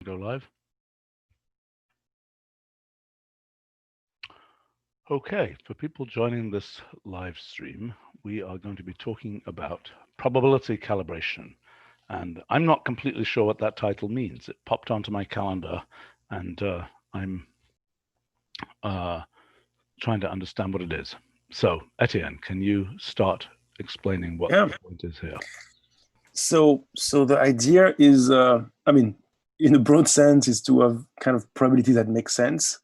Go live. Okay, for people joining this live stream, we are going to be talking about probability calibration. And I'm not completely sure what that title means. It popped onto my calendar, and I'm trying to understand what it is. So, Etienne, can you start explaining what the point is here? So the idea is, I mean, in a broad sense, is to have kind of probability that makes sense.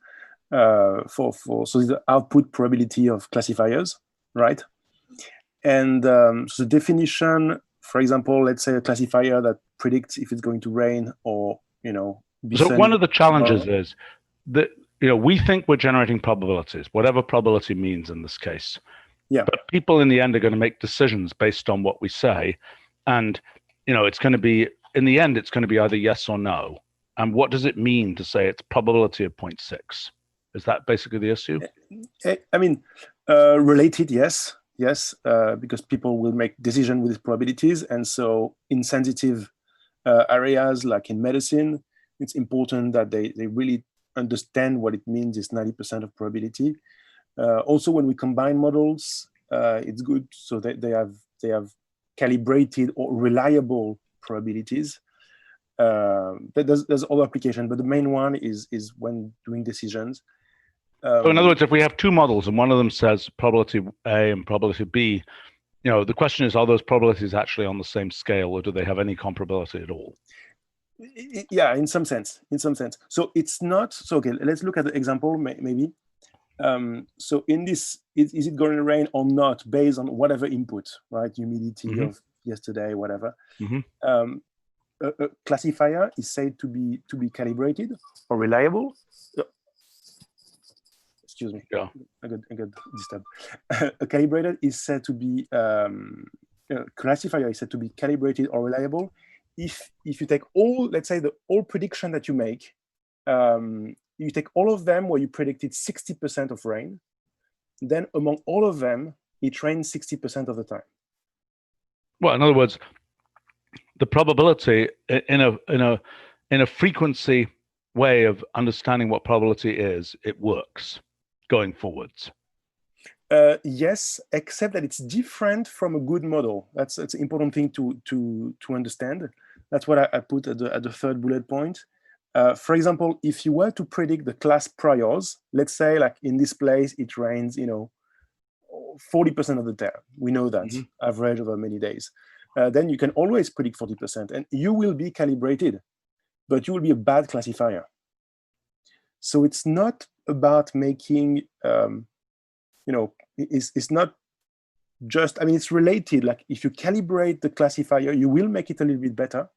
So the output probability of classifiers, right? And so the definition, for example, let's say a classifier that predicts if it's going to rain or, be so sunny one of the challenges tomorrow. is that, we think we're generating probabilities, whatever probability means in this case. Yeah. But people in the end are going to make decisions based on what we say. And, it's going to be, in the end, it's going to be either yes or no. And what does it mean to say it's probability of 0.6? Is that basically the issue? I mean, related, yes, because people will make decisions with these probabilities. And so in sensitive areas, like in medicine, it's important that they really understand what it means, is 90% of probability. Also, when we combine models, it's good so that they have calibrated or reliable probabilities. There's other application, but the main one is when doing decisions. So in other words, if we have two models and one of them says probability A and probability B, the question is, are those probabilities actually on the same scale, or do they have any comparability at all? Yeah, in some sense. So it's not, so okay, let's look at the example maybe. So in this, is it going to rain or not based on whatever input, right? Humidity of yesterday, whatever. A classifier is said to be calibrated or reliable. Excuse me. Yeah. I got disturbed. A calibrated is said to be classifier is said to be calibrated or reliable if you take all, let's say, all prediction that you make, you take all of them where you predicted 60% of rain, then among all of them, it rains 60% of the time. Well, in other words, the probability in a frequency way of understanding what probability is, it works going forwards. Yes, except that it's different from a good model. That's an important thing to understand. That's what I put at the third bullet point. For example, if you were to predict the class priors, let's say like in this place, it rains, 40% of the time. We know that, average over many days. Then you can always predict 40%, and you will be calibrated, but you will be a bad classifier. So it's not about making, it's not just, I mean, it's related. Like if you calibrate the classifier, you will make it a little bit better,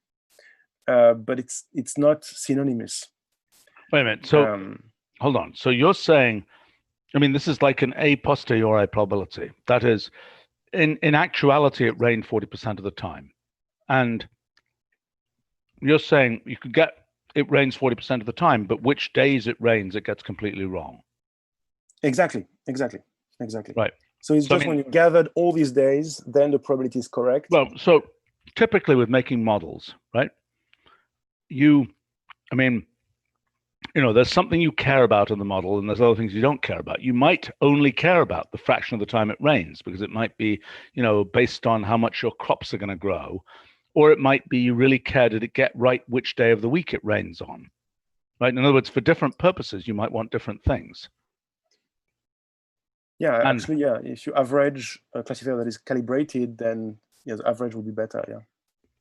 but it's not synonymous. Wait a minute. So hold on. So you're saying, I mean, this is like an a posteriori probability. That is, in actuality, it rained 40% of the time. And you're saying you could get, it rains 40% of the time, but which days it rains, it gets completely wrong. Exactly. Right. So it's just when you gathered all these days, then the probability is correct. Well, so typically with making models, right? There's something you care about in the model, and there's other things you don't care about. You might only care about the fraction of the time it rains, because it might be, based on how much your crops are going to grow, or it might be you really care, did it get right which day of the week it rains on, right? In other words, for different purposes, you might want different things. Yeah, actually, yeah. If you average a classifier that is calibrated, then the average will be better. Yeah.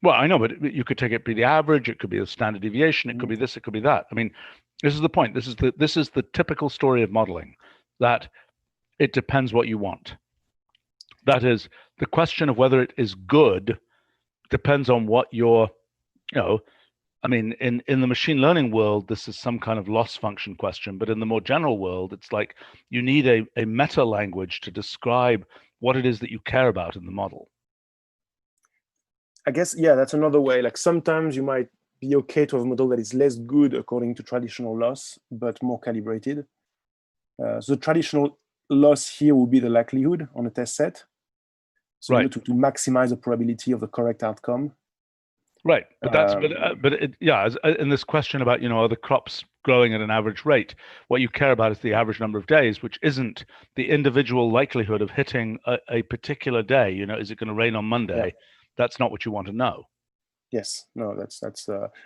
Well, I know, but you could take it be the average. It could be a standard deviation. It could be this. It could be that. I mean, this is the point. This is the typical story of modeling, that it depends what you want. That is, the question of whether it is good depends on what you're, I mean, in the machine learning world, this is some kind of loss function question, but in the more general world, it's like you need a meta language to describe what it is that you care about in the model. I guess, yeah, that's another way. Like sometimes you might be okay to have a model that is less good according to traditional loss, but more calibrated. So the traditional loss here will be the likelihood on a test set. So right. To maximize the probability of the correct outcome. Right, but in this question about, are the crops growing at an average rate, what you care about is the average number of days, which isn't the individual likelihood of hitting a particular day. Is it going to rain on Monday? Yeah. That's not what you want to know. Yes, no, that's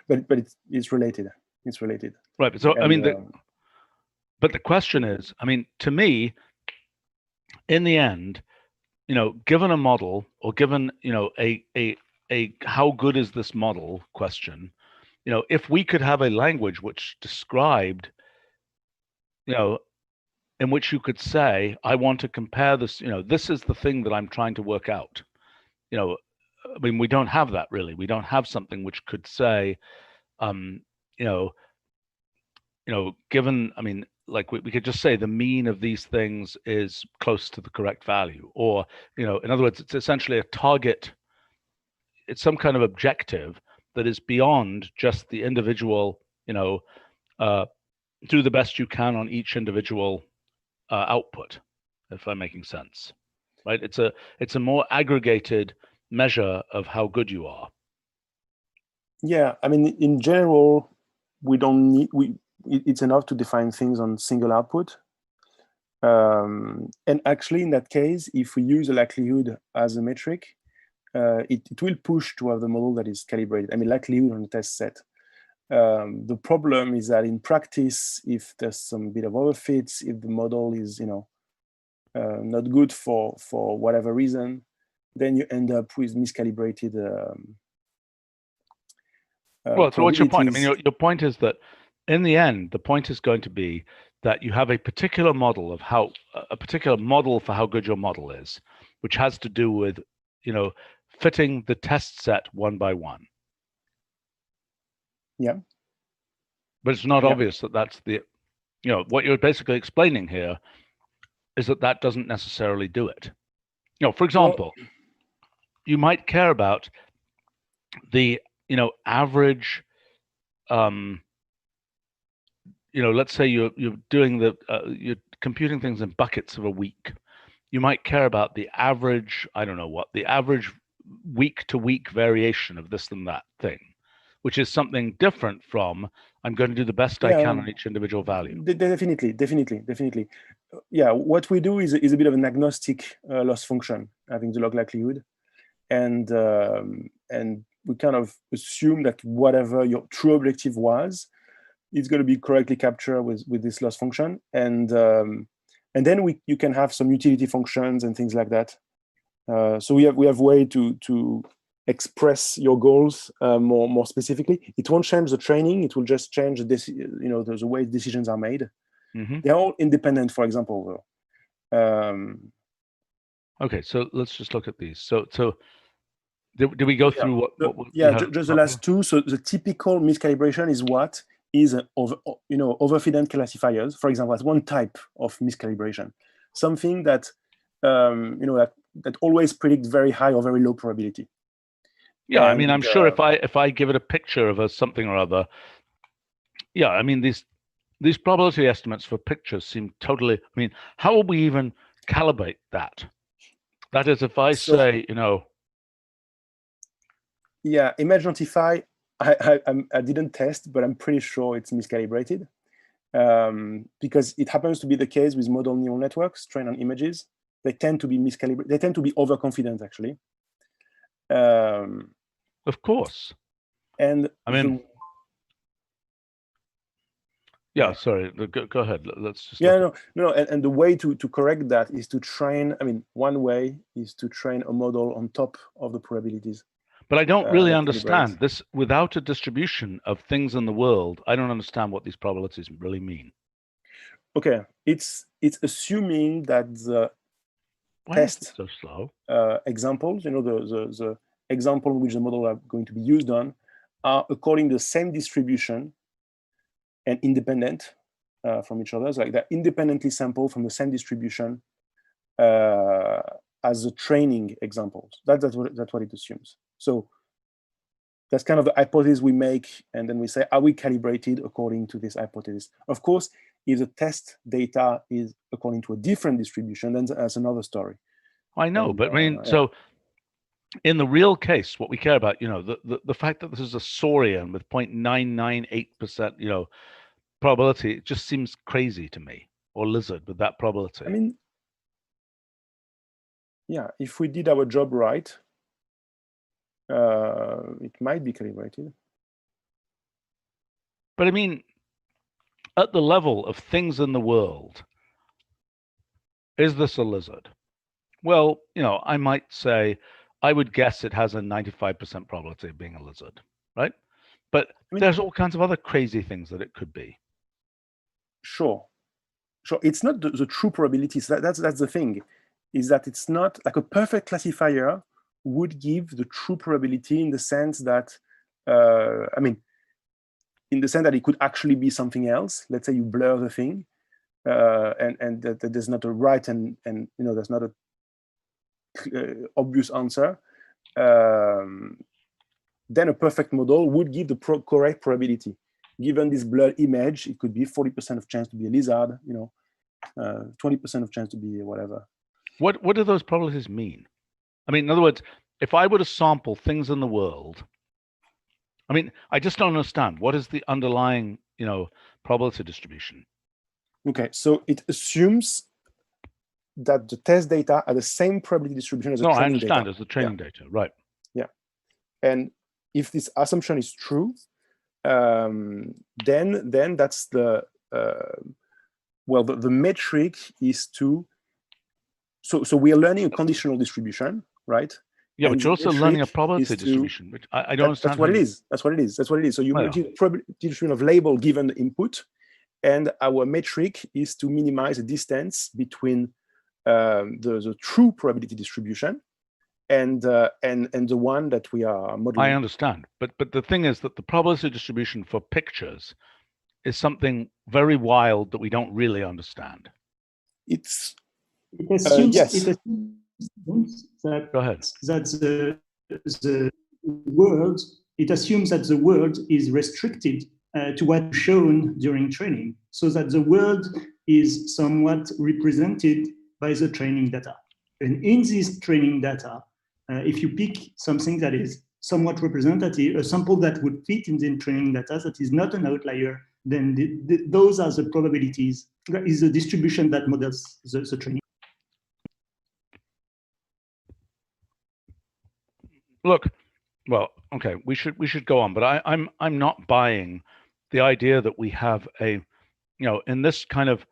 but it's related. It's related. Right, but so And, but the question is, to me, in the end, given a model or given, a how good is this model question, if we could have a language which described, in which you could say, I want to compare this, this is the thing that I'm trying to work out. We don't have that really. We don't have something which could say, given, like we could just say the mean of these things is close to the correct value, or, in other words, it's essentially a target. It's some kind of objective that is beyond just the individual, do the best you can on each individual output, if I'm making sense, right? It's a more aggregated measure of how good you are. Yeah, in general, we don't need it's enough to define things on single output. And actually, in that case, if we use a likelihood as a metric, it will push to have the model that is calibrated. Likelihood on the test set. The problem is that in practice, if there's some bit of overfits, if the model is not good for whatever reason, then you end up with miscalibrated. Well, so what's your point? Your point is that in the end, the point is going to be that you have a particular model of a particular model for how good your model is, which has to do with, fitting the test set one by one. Yeah. But it's not obvious that that's the, what you're basically explaining here is that doesn't necessarily do it. For example, you might care about the, average, let's say you're doing you're computing things in buckets of a week. You might care about the average, I don't know what, the average week to week variation of this and that thing, which is something different from I'm going to do the best I can on each individual value. Definitely. Yeah, what we do is a bit of an agnostic loss function, having the log likelihood, and we kind of assume that whatever your true objective was, it's going to be correctly captured with this loss function, and then you can have some utility functions and things like that. So we have way to express your goals more specifically. It won't change the training. It will just change the way decisions are made. Mm-hmm. They're all independent, for example, though. Okay, so let's just look at these. So did we go through what just the last two. So the typical miscalibration is overfident classifiers, for example. That's one type of miscalibration. Something that that always predicts very high or very low probability. Yeah, I'm sure if I give it a picture of something or other, yeah, these probability estimates for pictures seem totally. How will we even calibrate that? That is, if I say, Yeah, Imagentify, I didn't test, but I'm pretty sure it's miscalibrated, because it happens to be the case with model neural networks trained on images. They tend to be miscalibrated. They tend to be overconfident, actually. Of course. And yeah, sorry. Go ahead. Let's just. Yeah, no. And the way to correct that is to train. One way is to train a model on top of the probabilities. But I don't really understand this. Without a distribution of things in the world, I don't understand what these probabilities really mean. Okay, it's assuming that the test so slow examples, the example in which the model are going to be used on, are according to the same distribution and independent from each other. So like they're independently sampled from the same distribution as the training examples. That's what it assumes. So that's kind of the hypothesis we make, and then we say, are we calibrated according to this hypothesis? Of course, if the test data is according to a different distribution, then that's another story. I know, but so in the real case, what we care about, the fact that this is a saurian with 0.998%, probability, it just seems crazy to me, or lizard with that probability. I mean, yeah, if we did our job right, it might be calibrated. But I mean, at the level of things in the world, is this a lizard? Well, I might say, I would guess it has a 95% probability of being a lizard, right? But there's all kinds of other crazy things that it could be. Sure. It's not the true probabilities. That's the thing, is that it's not like a perfect classifier would give the true probability in the sense that, in the sense that it could actually be something else. Let's say you blur the thing, and that there's not a right and there's not a obvious answer. Then a perfect model would give the correct probability. Given this blurred image, it could be 40% of chance to be a lizard, 20% of chance to be whatever. What do those probabilities mean? I mean, in other words, if I were to sample things in the world, I mean, I just don't understand. What is the underlying, probability distribution? Okay, so it assumes that the test data are the same probability distribution as the training data. No, I understand, as the training data, right. Yeah. And if this assumption is true, then that's the the metric is to, so we are learning a conditional distribution, right? Yeah, but you're also learning a probability distribution, which I don't understand. That's what it is. That's what it is. That's what it is. So you measure the probability distribution of label given the input, and our metric is to minimize the distance between the true probability distribution and the one that we are modeling. I understand, but the thing is that the probability distribution for pictures is something very wild that we don't really understand. It assumes, yes. It assumes that, Go ahead. That the world, it assumes that the world is restricted to what's shown during training, so that the world is somewhat represented by the training data. And in this training data, if you pick something that is somewhat representative, a sample that would fit in the training data that is not an outlier, then those are the probabilities. That is the distribution that models the training. Look, well, okay, we should go on, but I'm not buying the idea that we have a, in this kind of,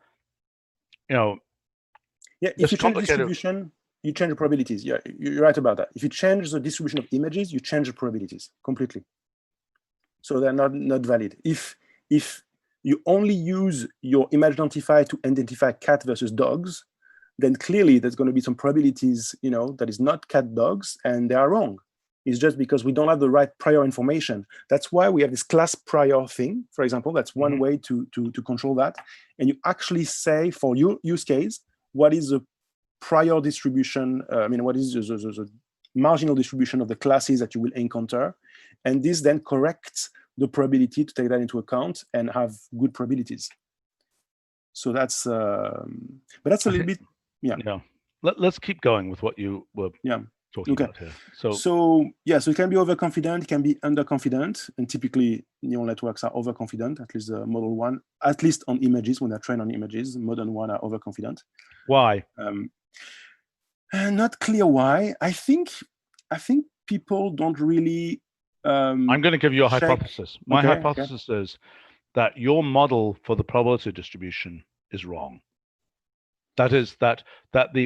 yeah, if you change the distribution, you change the probabilities. Yeah, you're right about that. If you change the distribution of images, you change the probabilities completely. So they're not valid. If you only use your image identifier to identify cat versus dogs, then clearly there's going to be some probabilities, that is not cat dogs, and they are wrong. It's just because we don't have the right prior information. That's why we have this class prior thing, for example. That's one way to control that. And you actually say for your use case, what is the prior distribution? What is the marginal distribution of the classes that you will encounter? And this then corrects the probability to take that into account and have good probabilities. So that's, but that's a little bit, yeah. Let's keep going with what you were talking about here. So it can be overconfident, it can be underconfident, and typically neural networks are overconfident, at least the model one, at least on images, when they're trained on images. Modern one are overconfident. Why? Not clear why. I think people don't really. I'm going to give you a hypothesis. My hypothesis is that your model for the probability distribution is wrong. That is that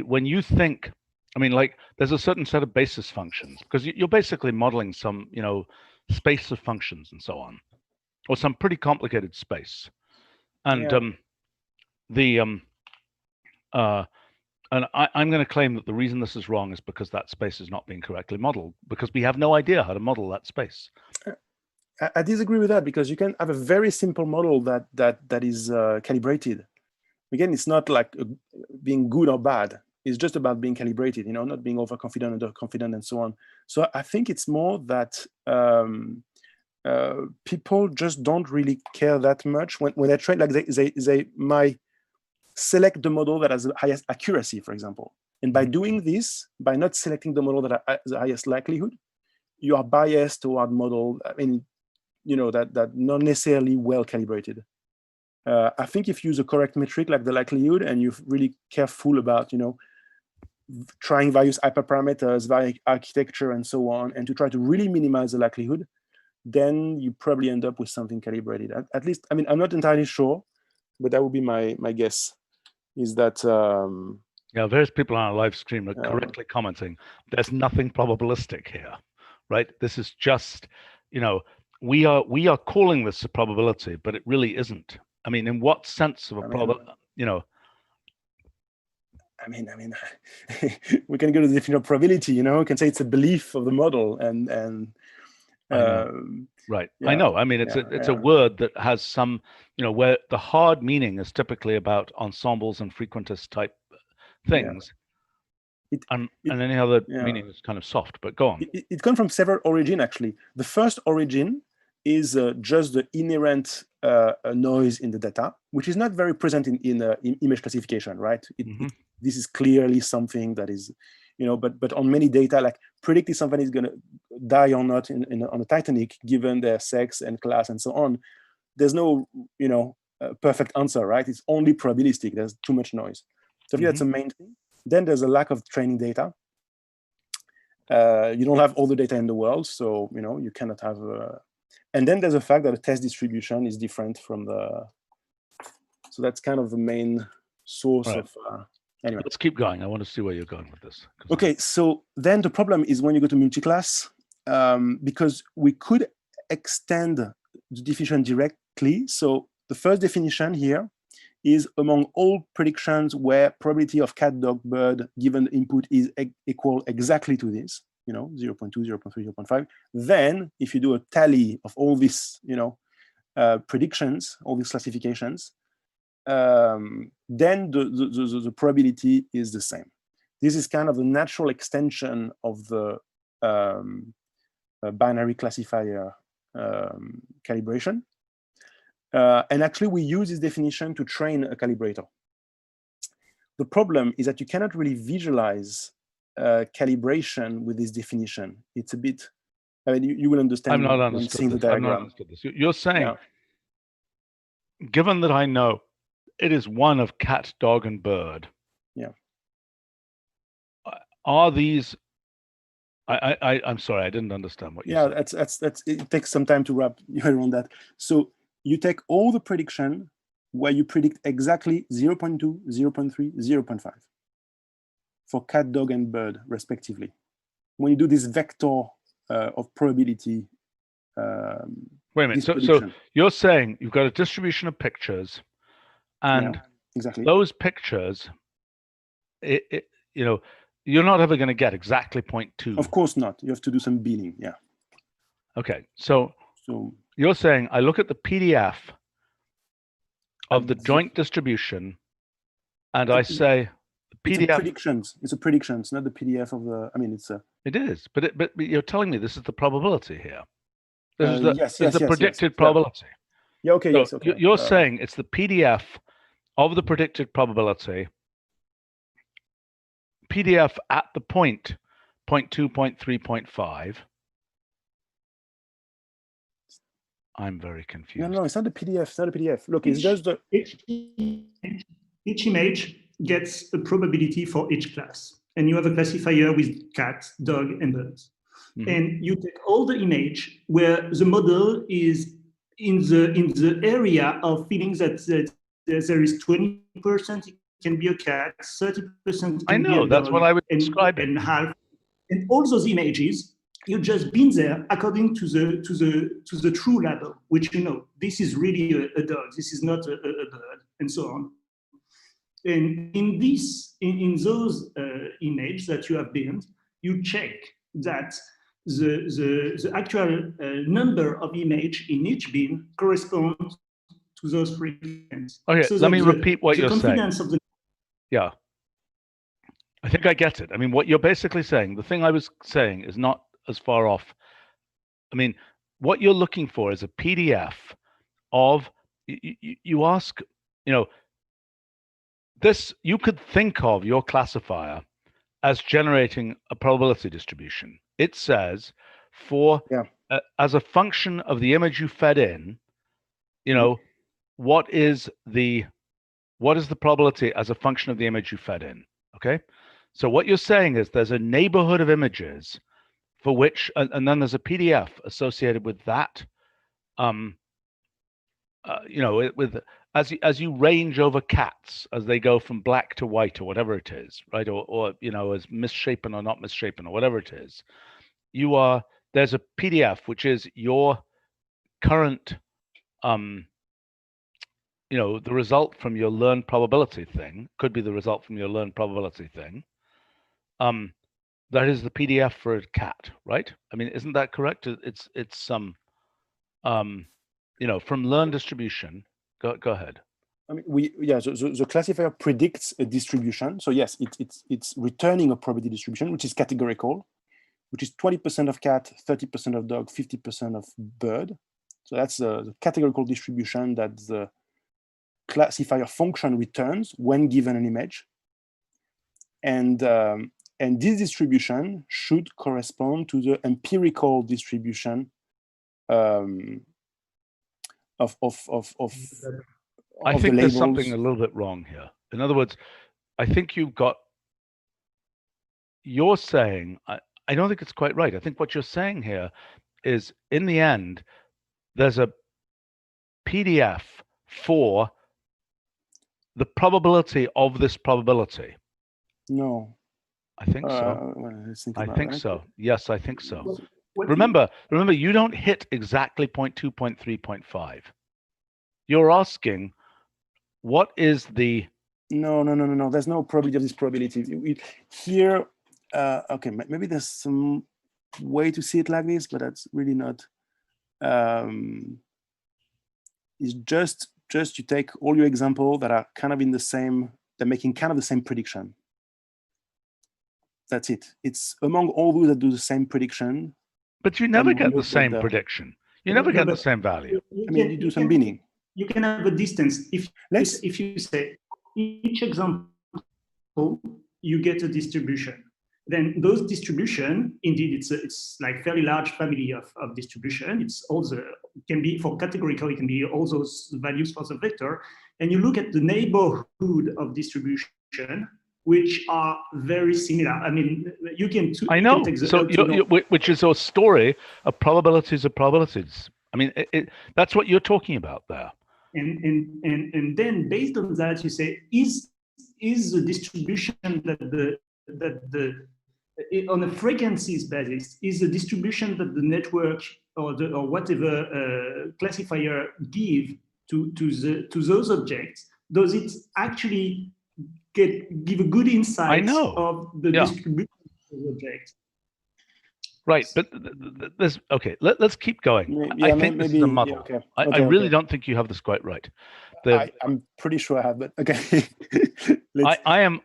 when you think, there's a certain set of basis functions, because you're basically modeling some, space of functions and so on, or some pretty complicated space. And and I'm going to claim that the reason this is wrong is because that space is not being correctly modeled, because we have no idea how to model that space. I disagree with that, because you can have a very simple model that is calibrated. Again, it's not like being good or bad. It's just about being calibrated, not being overconfident, underconfident, and so on. So I think it's more that people just don't really care that much when they train. Like they might select the model that has the highest accuracy, for example. And by doing this, by not selecting the model that has the highest likelihood, you are biased toward model, I mean, that not necessarily well calibrated. I think if you use a correct metric like the likelihood, and you're really careful about, trying various hyperparameters, various architecture, and so on, and to try to really minimize the likelihood, then you probably end up with something calibrated. At least, I mean, I'm not entirely sure, but that would be my guess. Is that yeah, various people on our live stream are correctly commenting. There's nothing probabilistic here, right? This is just, we are calling this a probability, but it really isn't. I mean, in what sense of a probability, I mean, we can go to the definition of probability. We can say it's a belief of the model, and right. Yeah, I know. I mean, it's a word that has some, where the hard meaning is typically about ensembles and frequentist type things, and any other meaning is kind of soft. But go on. It comes from several origins, actually. The first origin is just the inherent noise in the data, which is not very present in image classification, right? This is clearly something that is, but on many data, like predicting somebody is going to die or not on a Titanic, given their sex and class and so on, there's no, perfect answer, right? It's only probabilistic. There's too much noise. So that's the main thing. Then there's a lack of training data. You don't have all the data in the world, so you cannot have. And then there's the fact that the test distribution is different from the. So that's kind of the main source of. Anyway, let's keep going. I want to see where you're going with this. Okay, so then the problem is when you go to multi-class, because we could extend the definition directly. So the first definition here is among all predictions where probability of cat, dog, bird given input is equal exactly to this, 0.2, 0.3, 0.5. Then if you do a tally of all these, predictions, all these classifications, then the probability is the same. This is kind of the natural extension of the binary classifier calibration. And actually, we use this definition to train a calibrator. The problem is that you cannot really visualize calibration with this definition. It's a bit, I mean, you will understand. I'm not understood this. I'm not understood this. You're saying, given that I know it is one of cat, dog, and bird. Yeah. Are these? I'm sorry, I didn't understand what you said. Yeah, that's. It takes some time to wrap your head around that. So you take all the prediction where you predict exactly 0.2, 0.3, 0.5 for cat, dog, and bird, respectively. When you do this vector of probability. Wait a minute. So you're saying you've got a distribution of pictures. And exactly. Those pictures, you're not ever going to get exactly 0.2. Of course not. You have to do some binning. Yeah. Okay. So you're saying I look at the PDF of the joint distribution, and I say the PDF. It's predictions. It's a predictions, not the PDF of the. I mean, it's a. It is, but you're telling me this is the probability here. This is the predicted yes. probability. Yeah. Okay. So yes. Okay. You're saying it's the PDF of the predicted probability, PDF at the point 0.2, 0.3, 0.5. I'm very confused. No, it's not the PDF. It's not the PDF. Look, it's just the each image gets a probability for each class, and you have a classifier with cat, dog, and birds. And you take all the image where the model is in the area of feelings that there is 20% it can be a cat, 30%. I know, that's what I would describe it. And half, and all those images, you just bin there according to the true label, which this is really a dog, this is not a bird, and so on. And in those images that you have binned, you check that the actual number of image in each bin corresponds to those frequencies. Okay, so let me repeat what you're saying. Yeah, I think I get it. I mean, what you're basically saying, the thing I was saying is not as far off. I mean, what you're looking for is a PDF of, you ask, this, you could think of your classifier as generating a probability distribution. It says for as a function of the image you fed in, you know, what is the probability as a function of the image you fed in? Okay, so what you're saying is there's a neighborhood of images for which, and then there's a PDF associated with that. You know, with as you range over cats as they go from black to white or whatever it is, right? Or you know, as misshapen or not misshapen or whatever it is, there's a PDF which is your current you know, the result from your learned probability thing, could be the result from your learned probability thing. That is the PDF for a cat, right? I mean, isn't that correct? It's some you know, from learned distribution. Go ahead. I mean, the classifier predicts a distribution. So yes, it's returning a probability distribution, which is categorical, which is 20% of cat, 30% of dog, 50% of bird. So that's the categorical distribution that the classifier function returns when given an image. And this distribution should correspond to the empirical distribution of I think there's something a little bit wrong here. In other words, I think you're saying, I don't think it's quite right. I think what you're saying here is, in the end, there's a PDF for the probability of this probability. No. I think so. Well, I think so. Yes, I think so. What Remember, you don't hit exactly 0.2, 0.3, 0.5. You're asking, what is the... No. There's no probability of this probability. Here, okay, maybe there's some way to see it like this, but that's really not... it's just you take all your examples that are kind of in the same, they're making kind of the same prediction. That's it. It's among all those that do the same prediction. But you never get the same prediction. You never get the same value. I mean, you do some binning. You can have a distance. If you say each example, you get a distribution. Then those distribution, indeed, it's like fairly large family of distribution. It's also, it can be for categorical, it can be all those values for the vector. And you look at the neighborhood of distribution, which are very similar. I mean, you can. I know. So, which is a story of probabilities of probabilities. I mean, that's what you're talking about there. And then based on that, you say, is the distribution that on a frequencies basis, is the distribution that the network or whatever classifier give to those objects, does it actually give a good insight of the distribution of the object? Right, but there's okay. Let's keep going. I think this is a muddle. Yeah, I really don't think you have this quite right. I'm pretty sure I have, but okay. I am.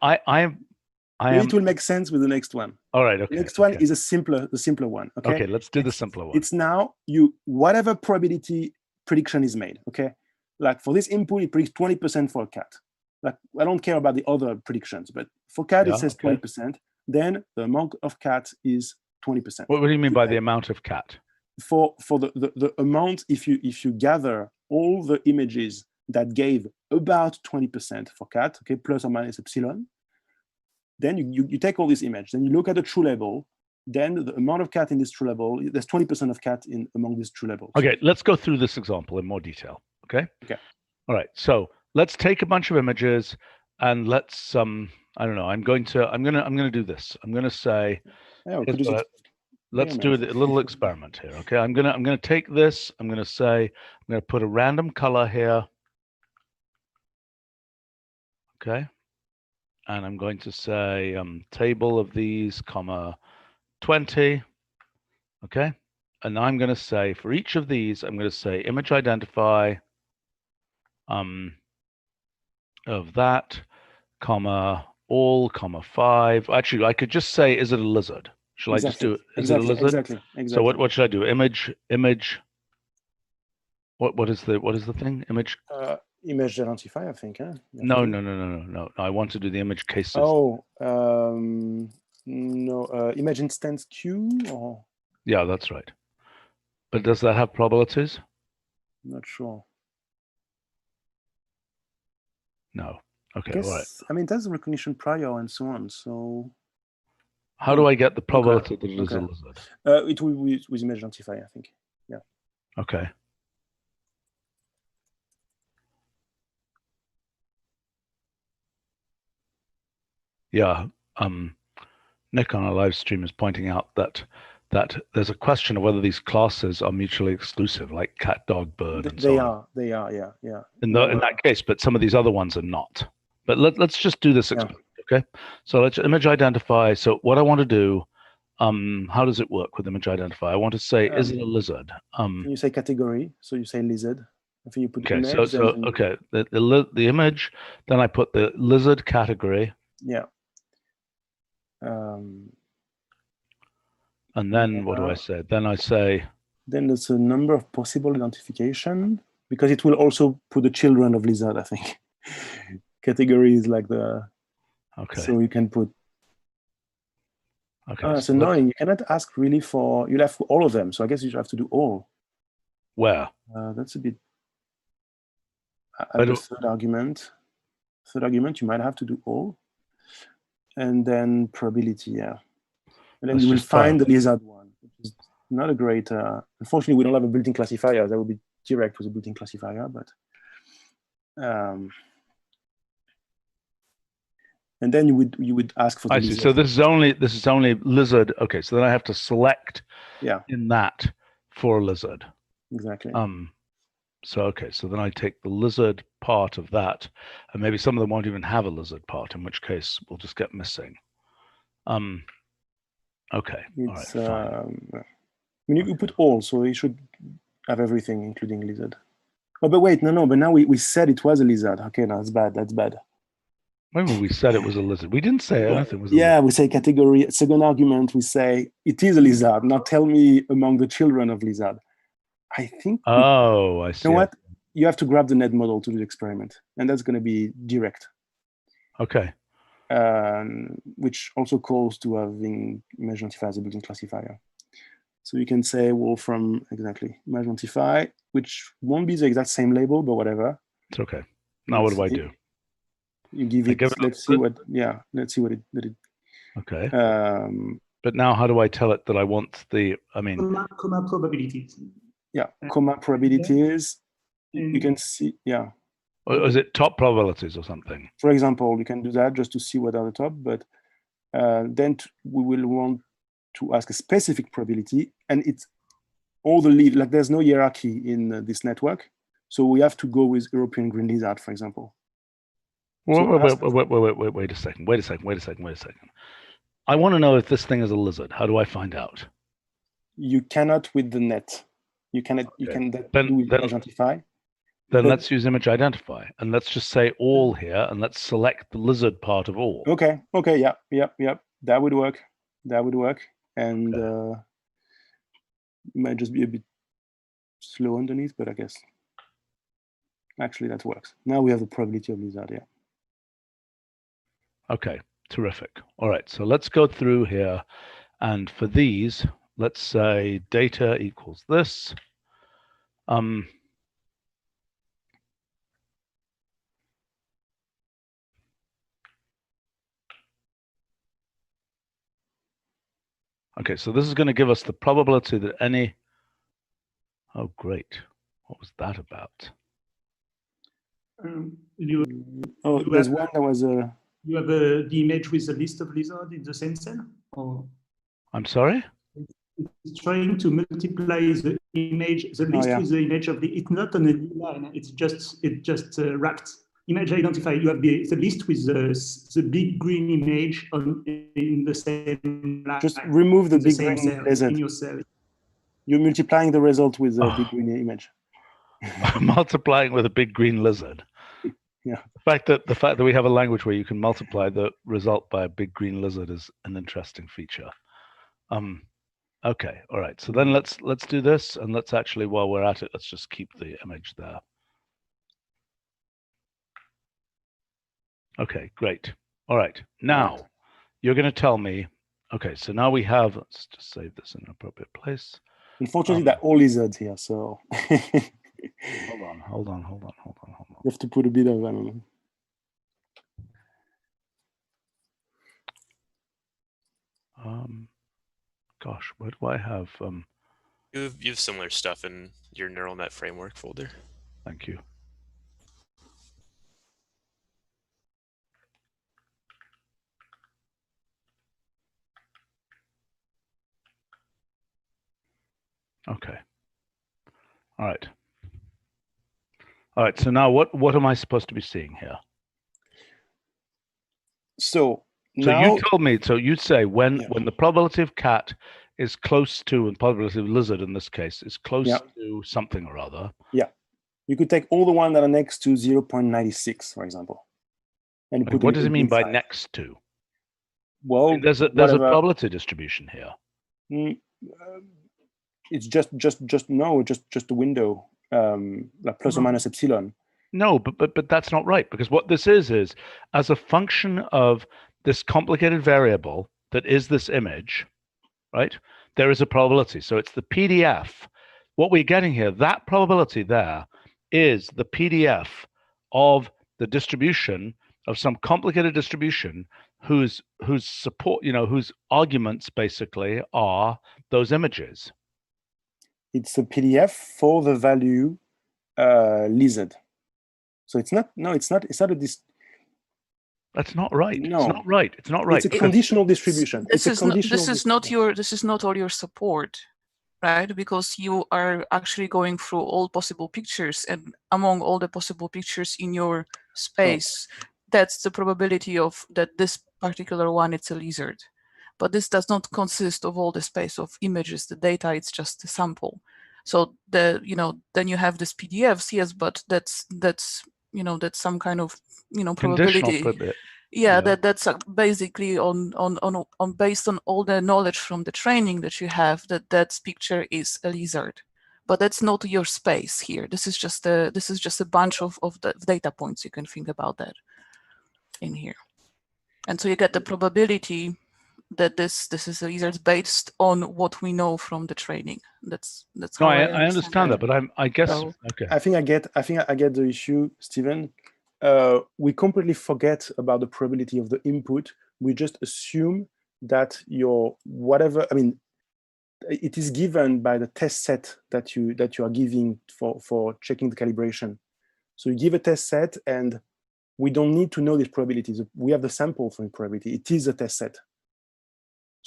It will make sense with the next one. All right. Okay. Next one is the simpler one. Okay. Okay. Let's do the simpler one. It's now whatever probability prediction is made. Okay. Like for this input, it predicts 20% for a cat. Like I don't care about the other predictions, but for cat it says 20%. Then the amount of cat is 20%. What do you mean by the amount of cat? For the amount, if you gather all the images that gave about 20% for cat, okay, plus or minus epsilon, then you take all this image, then you look at the true label, then the amount of cat in this true label, there's 20% of cat among these true labels. Okay, let's go through this example in more detail. Okay. Okay. All right. So let's take a bunch of images and let's I don't know. I'm gonna do this. I'm gonna say, let's do a little experiment here. Okay. I'm gonna take this. I'm gonna put a random color here. Okay. And I'm going to say table of these, comma 20. Okay. And now I'm going to say for each of these, I'm going to say image identify of that, comma all, comma 5. Actually, I could just say, is it a lizard? Shall I just do it? Is it a lizard? Exactly. So what should I do? Image. What is the thing? Image. Image identify, I think. Huh? No. I want to do the image cases. Oh, No, image instance Q, or Yeah, that's right. But does that have probabilities? not sure. No. Okay, I guess, all right. I mean, that's recognition prior and so on. So How do I get the probability that it is a okay. lizard? It will be with image identifier, I think. Yeah. Okay. Yeah. Nick on our live stream is pointing out that there's a question of whether these classes are mutually exclusive, like cat, dog, bird, and so on. They are, yeah, yeah. In that case, but some of these other ones are not. But let's just do this experiment, okay? So let's image identify. So what I want to do, how does it work with image identify? I want to say, is it a lizard? You say category, so you say lizard. I think you put Okay, image. okay, the image, then I put the lizard category. Yeah. And then what do I say? Then I say. Then there's a number of possible identification, because it will also put the children of lizard, I think. Category is like the. Okay. So you can put. Okay. It's annoying. You cannot ask really for. You'll have all of them. So I guess you have to do all. Where? That's a bit. The third argument. Third argument, you might have to do all. And then probability, yeah. And then you will find the lizard one, which is not a great. Unfortunately, we don't have a built-in classifier. That would be direct with a built-in classifier, but. And then you would ask for the lizard. So this is only lizard. Okay, so then I have to select in that for a lizard. Exactly. So okay, so then I take the lizard part of that, and maybe some of them won't even have a lizard part, in which case we'll just get missing. Okay. It's, all right, fine. I mean, you put all, so you should have everything, including lizard. Oh, but wait, no, but now we said it was a lizard. Okay, no, that's bad. That's bad. When we said it was a lizard, we didn't say anything was a lizard. We say category. Second argument, we say it is a lizard. Now tell me among the children of lizard. I think. Oh, I see. You know what? You have to grab the net model to do the experiment, and that's going to be direct. Okay. Which also calls to having image identifier as a built-in classifier. So you can say Wolfram exactly image identify, which won't be the exact same label, but whatever. It's okay. Now what do I do? You give it. Let's see what. Yeah, let's see what it. Okay. But now, how do I tell it that I want the? I mean, comma probabilities. Yeah, comma probabilities. You can see. Yeah. Or is it top probabilities or something? For example, you can do that just to see what are the top, but then we will want to ask a specific probability, and it's all the lead. Like there's no hierarchy in this network, so we have to go with European green lizard, for example. Wait a second. I want to know if this thing is a lizard. How do I find out? You cannot with the net. You cannot. You can do identify. Then let's use image identify, and let's just say all here, and let's select the lizard part of all. Okay. Yeah. That would work. And it might just be a bit slow underneath, but I guess actually that works. Now we have the probability of lizard, yeah. Okay, terrific. All right, so let's go through here, and for these, let's say data equals this. Okay, so this is going to give us the probability that any. Oh, great! What was that about? There's one that was a. You have the image with a list of lizards in the same cell, or? I'm sorry. It's trying to multiply the image, the list with the image of the. It's not on a new line. It's just wrapped. Image identifier. You have the list with the big green image in the same line. Just remove the big green lizard in your cell. You're multiplying the result with a big green image. Multiplying with a big green lizard. Yeah. The fact that we have a language where you can multiply the result by a big green lizard is an interesting feature. Okay, all right. So then let's do this, and let's actually, while we're at it, let's just keep the image there. Okay, great. All right. Now you're going to tell me Okay, so now we have, let's just save this in an appropriate place. Unfortunately, they're all lizards here, so Hold on. you have to put a bit of, I don't know. Gosh, where do I have? You have similar stuff in your neural net framework folder. Thank you. Okay. All right. All right. So now, what am I supposed to be seeing here? So So now, you told me. So you'd say when the probability of cat is close to, and probability of lizard in this case is close to something or other. Yeah, you could take all the ones that are next to 0.96, for example, and put. What does it mean by next to? Well, I mean, there's a probability distribution here. It's just a window, like plus or minus epsilon. No, but that's not right, because what this is as a function of this complicated variable that is this image, right? There is a probability. So it's the PDF. What we're getting here, that probability there is the PDF of the distribution of some complicated distribution whose support, whose arguments basically are those images. It's a PDF for the value lizard. So it's not. No, it's not. It's not a That's not right. No. It's not right. It's not right. It's a conditional distribution. This is not all your support, right? Because you are actually going through all possible pictures, and among all the possible pictures in your space, that's the probability of that this particular one, it's a lizard. But this does not consist of all the space of images, the data, it's just a sample. So then you have this PDFs, yes, but that's some kind of probability. That's basically on based on all the knowledge from the training that you have that picture is a lizard, but that's not your space here. This is just a bunch of the data points. You can think about that in here, and so you get the probability that this is a lizard based on what we know from the training. That's how I understand that, but I guess okay. I think I get the issue, Stephen. We completely forget about the probability of the input. We just assume that your whatever, I mean, it is given by the test set that you are giving for checking the calibration. So you give a test set, and we don't need to know these probabilities. We have the sample for the probability. It is a test set.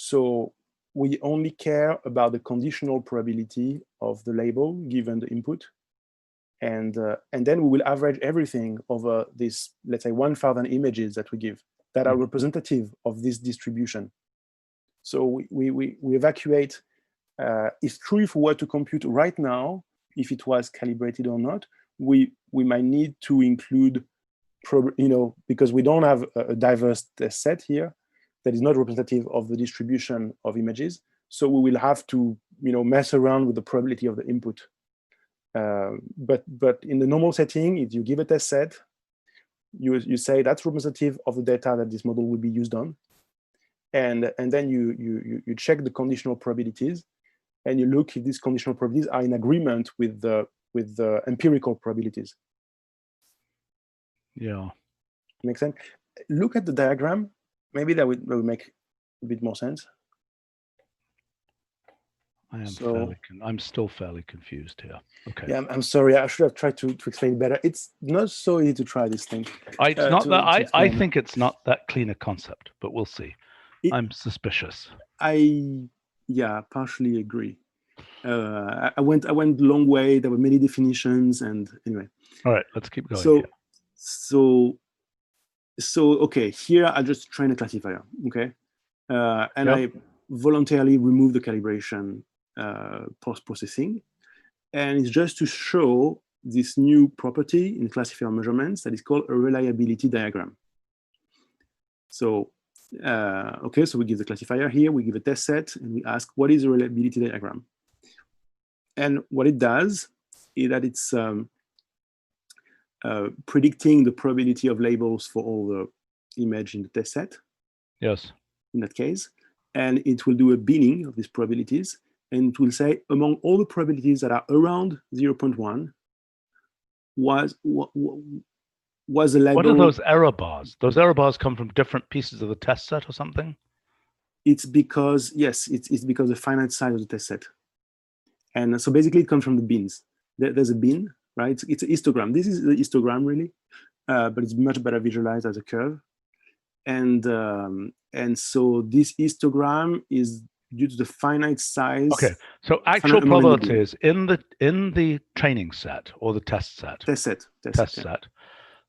So we only care about the conditional probability of the label given the input. And then we will average everything over this, let's say, 1,000 images that we give that are representative of this distribution. So we evacuate. It's true if we were to compute right now, if it was calibrated or not, we might need to include, because we don't have a diverse test set here that is not representative of the distribution of images. So we will have to, mess around with the probability of the input. But in the normal setting, if you give a test set, you say that's representative of the data that this model will be used on, and then you check the conditional probabilities, and you look if these conditional probabilities are in agreement with the empirical probabilities. Yeah, makes sense. Look at the diagram. Maybe that would make a bit more sense. I'm still fairly confused here. Okay. Yeah, I'm sorry. I should have tried to explain it better. It's not so easy to try this thing. I think it's not that clean a concept, but we'll see. I'm suspicious. I partially agree. I went a long way. There were many definitions, and anyway. All right, let's keep going. So okay. Here I just train a classifier. Okay, and I voluntarily remove the calibration post-processing, and it's just to show this new property in classifier measurements that is called a reliability diagram. So okay, so we give the classifier here, we give a test set, and we ask what is a reliability diagram. And what it does is that it's predicting the probability of labels for all the image in the test set. Yes. In that case. and it will do a binning of these probabilities, and it will say among all the probabilities that are around 0.1 was the level. What are those error bars? Those error bars come from different pieces of the test set or something? It's because, yes, it's because of the finite size of the test set. And so basically it comes from the bins. There's a bin, right? It's an histogram. This is the histogram really, but it's much better visualized as a curve. And so this histogram is due to the finite size. Okay, so actual probabilities in the training set or the test set? Test set.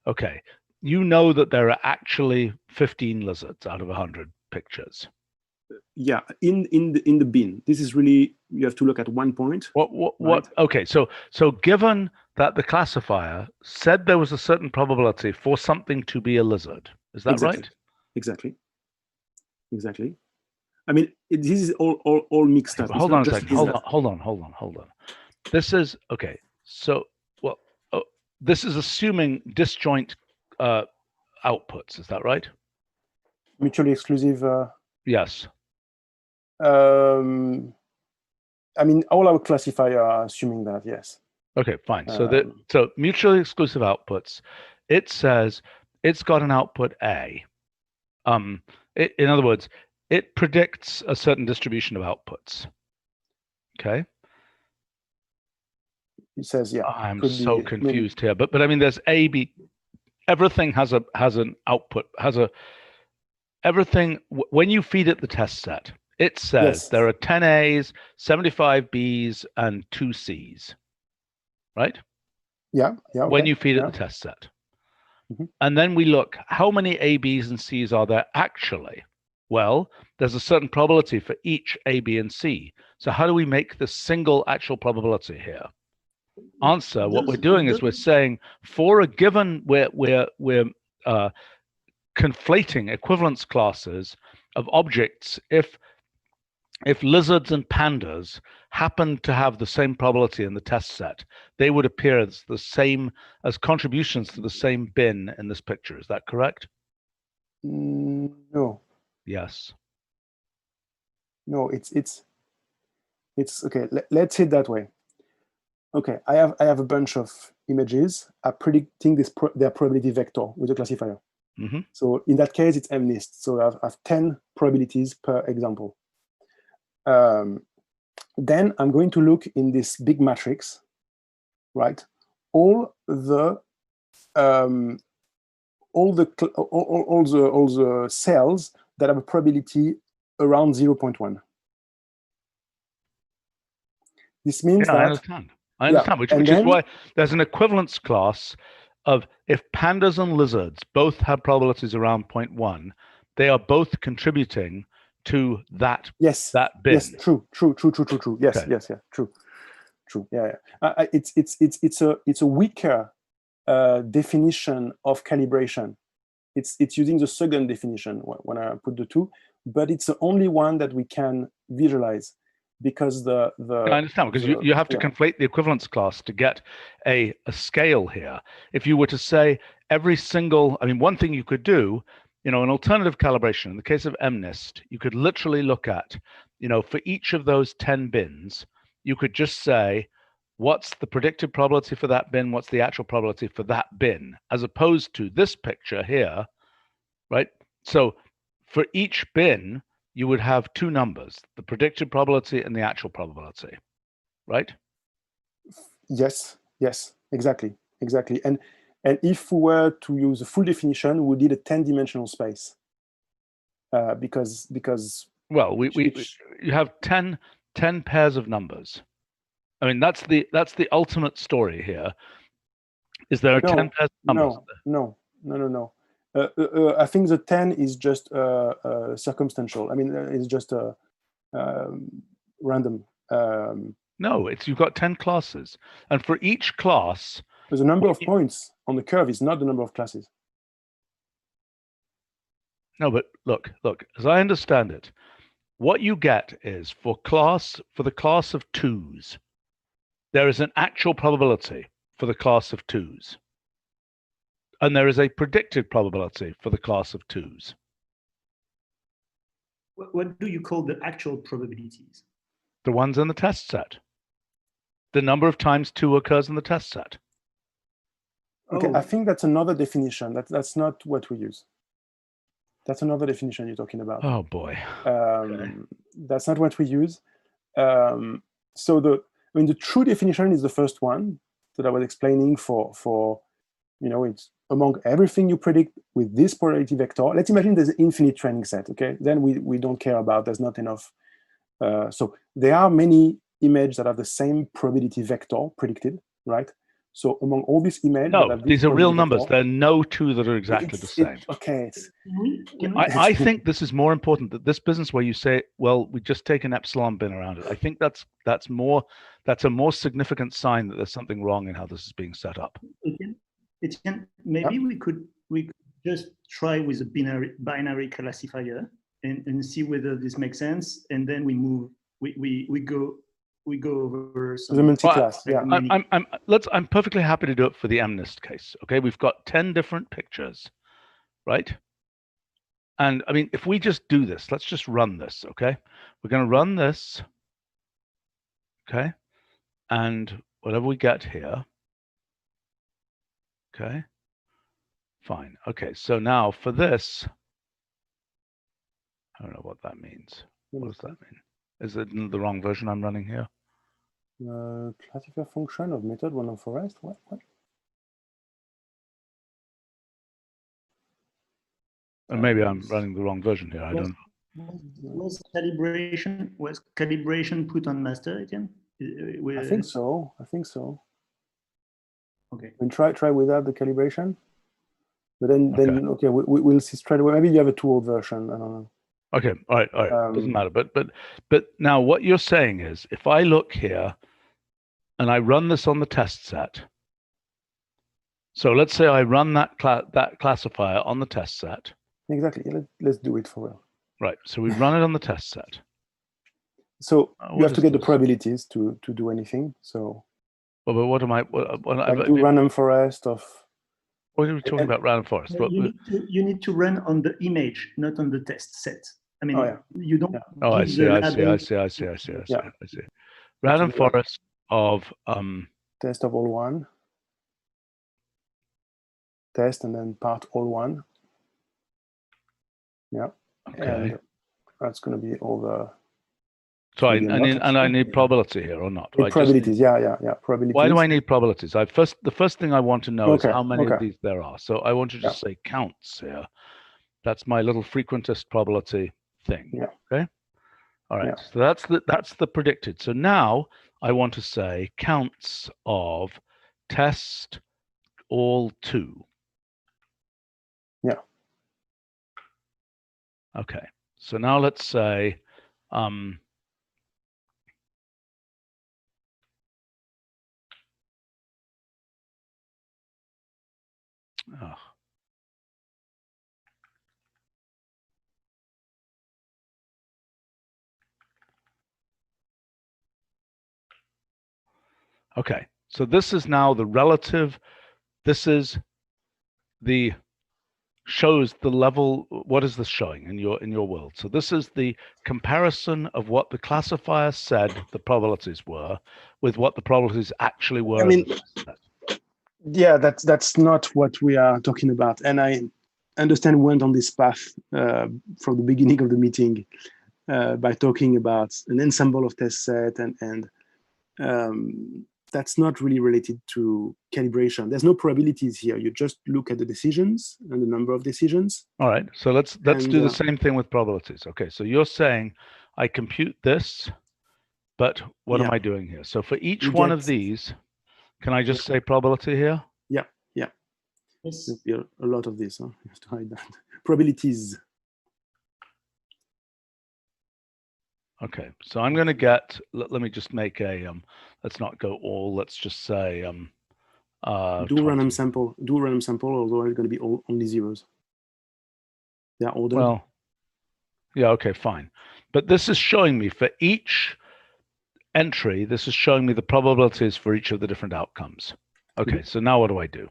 Okay, you know that there are actually 15 lizards out of 100 pictures. Yeah, in the bin. This is really, you have to look at one point. What? Right? Okay, so given that the classifier said there was a certain probability for something to be a lizard, is that right? Exactly. I mean, this is all mixed up. Hold on a second. Hold on. This is okay. So, this is assuming disjoint outputs. Is that right? Mutually exclusive. Yes. I mean, all our classifiers are assuming that. Yes. Okay, fine. So mutually exclusive outputs. It says it's got an output A. In other words, it predicts a certain distribution of outputs. Okay. It says, yeah. I'm so confused here, but I mean, there's A, B. Everything has an output. Everything when you feed it the test set, it says there are 10 A's, 75 B's, and 2 C's. Right? Yeah. Okay. When you feed it the test set. Mm-hmm. And then we look, how many A, B's, and C's are there actually? Well, there's a certain probability for each A, B, and C. So how do we make the single actual probability here? Answer, what we're doing is we're saying for a given, we're conflating equivalence classes of objects. If lizards and pandas happen to have the same probability in the test set, they would appear as the same as contributions to the same bin in this picture. Is that correct? No. Yes. No, it's okay. Let's say it that way. Okay, I have a bunch of images. I'm predicting their probability vector with a classifier. Mm-hmm. So in that case, it's MNIST. So I have 10 probabilities per example. Then I'm going to look in this big matrix, right? All the cells that have a probability around 0.1. This means that I understand, which is why there's an equivalence class of if pandas and lizards both have probabilities around 0.1, they are both contributing to that that bin. Yes, true. Yes, okay. yes, true. Yeah. It's a weaker definition of calibration. It's using the second definition when I put the two, but it's the only one that we can visualize because I understand, because you have to conflate the equivalence class to get a scale here. If you were to say every single, I mean, one thing you could do, an alternative calibration, in the case of MNIST, you could literally look at, for each of those 10 bins, you could just say, what's the predicted probability for that bin? What's the actual probability for that bin? As opposed to this picture here, right? So for each bin, you would have two numbers, the predicted probability and the actual probability, right? Yes, exactly. And if we were to use a full definition, we need a 10-dimensional space because well, you have 10 pairs of numbers. I mean, that's the ultimate story here. Is there 10 pairs of numbers? No. I think the 10 is just circumstantial. I mean, it's just random. No, you've got 10 classes, and for each class, the number of points on the curve is not the number of classes. No, but look. As I understand it, what you get is for the class of 2s, there is an actual probability for the class of 2s. And there is a predicted probability for the class of 2s. What do you call the actual probabilities? The ones in the test set. The number of times 2 occurs in the test set. Okay, Oh. I think that's another definition. That's not what we use. That's another definition you're talking about. Oh boy. That's not what we use. So the true definition is the first one that I was explaining for it's among everything you predict with this probability vector. Let's imagine there's an infinite training set, okay? Then we don't care about, there's not enough. So there are many images that have the same probability vector predicted, right? So among all these images, no, these are real numbers. There are no 2 that are exactly the same. Okay. I think this is more important, that this business where you say, well, we just take an epsilon bin around it. I think that's a more significant sign that there's something wrong in how this is being set up. Maybe we could just try with a binary classifier and see whether this makes sense, and then we move. We go over some the multi-class. Yeah, I'm perfectly happy to do it for the MNIST case. Okay, we've got 10 different pictures, right? And I mean, if we just do this, let's just run this. Okay, we're going to run this. Okay, and whatever we get here. Okay, fine. Okay, so now for this, I don't know what that means. What does that mean? Is it the wrong version I'm running here? Classifier function of method random forest. What? And maybe I'm running the wrong version here. I don't know. Was calibration put on master again? I think so. Okay. And try without the calibration. But then okay, we'll see straight away. Maybe you have a too old version. I don't know. Okay, all right. Doesn't matter. But now what you're saying is, if I look here and I run this on the test set. So let's say I run that classifier on the test set. Exactly. Let's do it for real. Right. So we run it on the test set. So you have to get the probabilities to do anything. So. Well, but what am I? Like do random forest of. What are we talking about? Random forest. You need to run on the image, not on the test set. I mean, you don't. Yeah. Oh, I see. Random forest of test of all one. Test and then part all one. Yeah. Okay. And that's going to be all the. So I need probability here or not? Probabilities, yeah. Probabilities. Why do I need probabilities? The first thing I want to know is how many of these there are. So I want to just say counts here. That's my little frequentist probability thing. Yeah. Okay. All right. Yeah. So that's the predicted. So now I want to say counts of test all 2. Yeah. Okay. So now let's say okay, so this is now the relative, this is the shows the level, what is this showing in your world? So this is the comparison of what the classifier said the probabilities were with what the probabilities actually were. I mean, yeah, that's not what we are talking about. And I understand we went on this path from the beginning of the meeting by talking about an ensemble of test set and that's not really related to calibration. There's no probabilities here. You just look at the decisions and the number of decisions. All right. So let's do the same thing with probabilities. Okay. So you're saying I compute this, but what am I doing here? So for each one of these, can I just say probability here? Yeah. Yes. There'll be a lot of this. Huh? You have to hide that. Probabilities. Okay, so I'm going to get, let me just make a, let's not go all, let's just say, do random sample, although it's going to be only zeros. They are ordered. Well, yeah, okay, fine. But this is showing me for each entry, this is showing me the probabilities for each of the different outcomes. Okay, so now what do I do?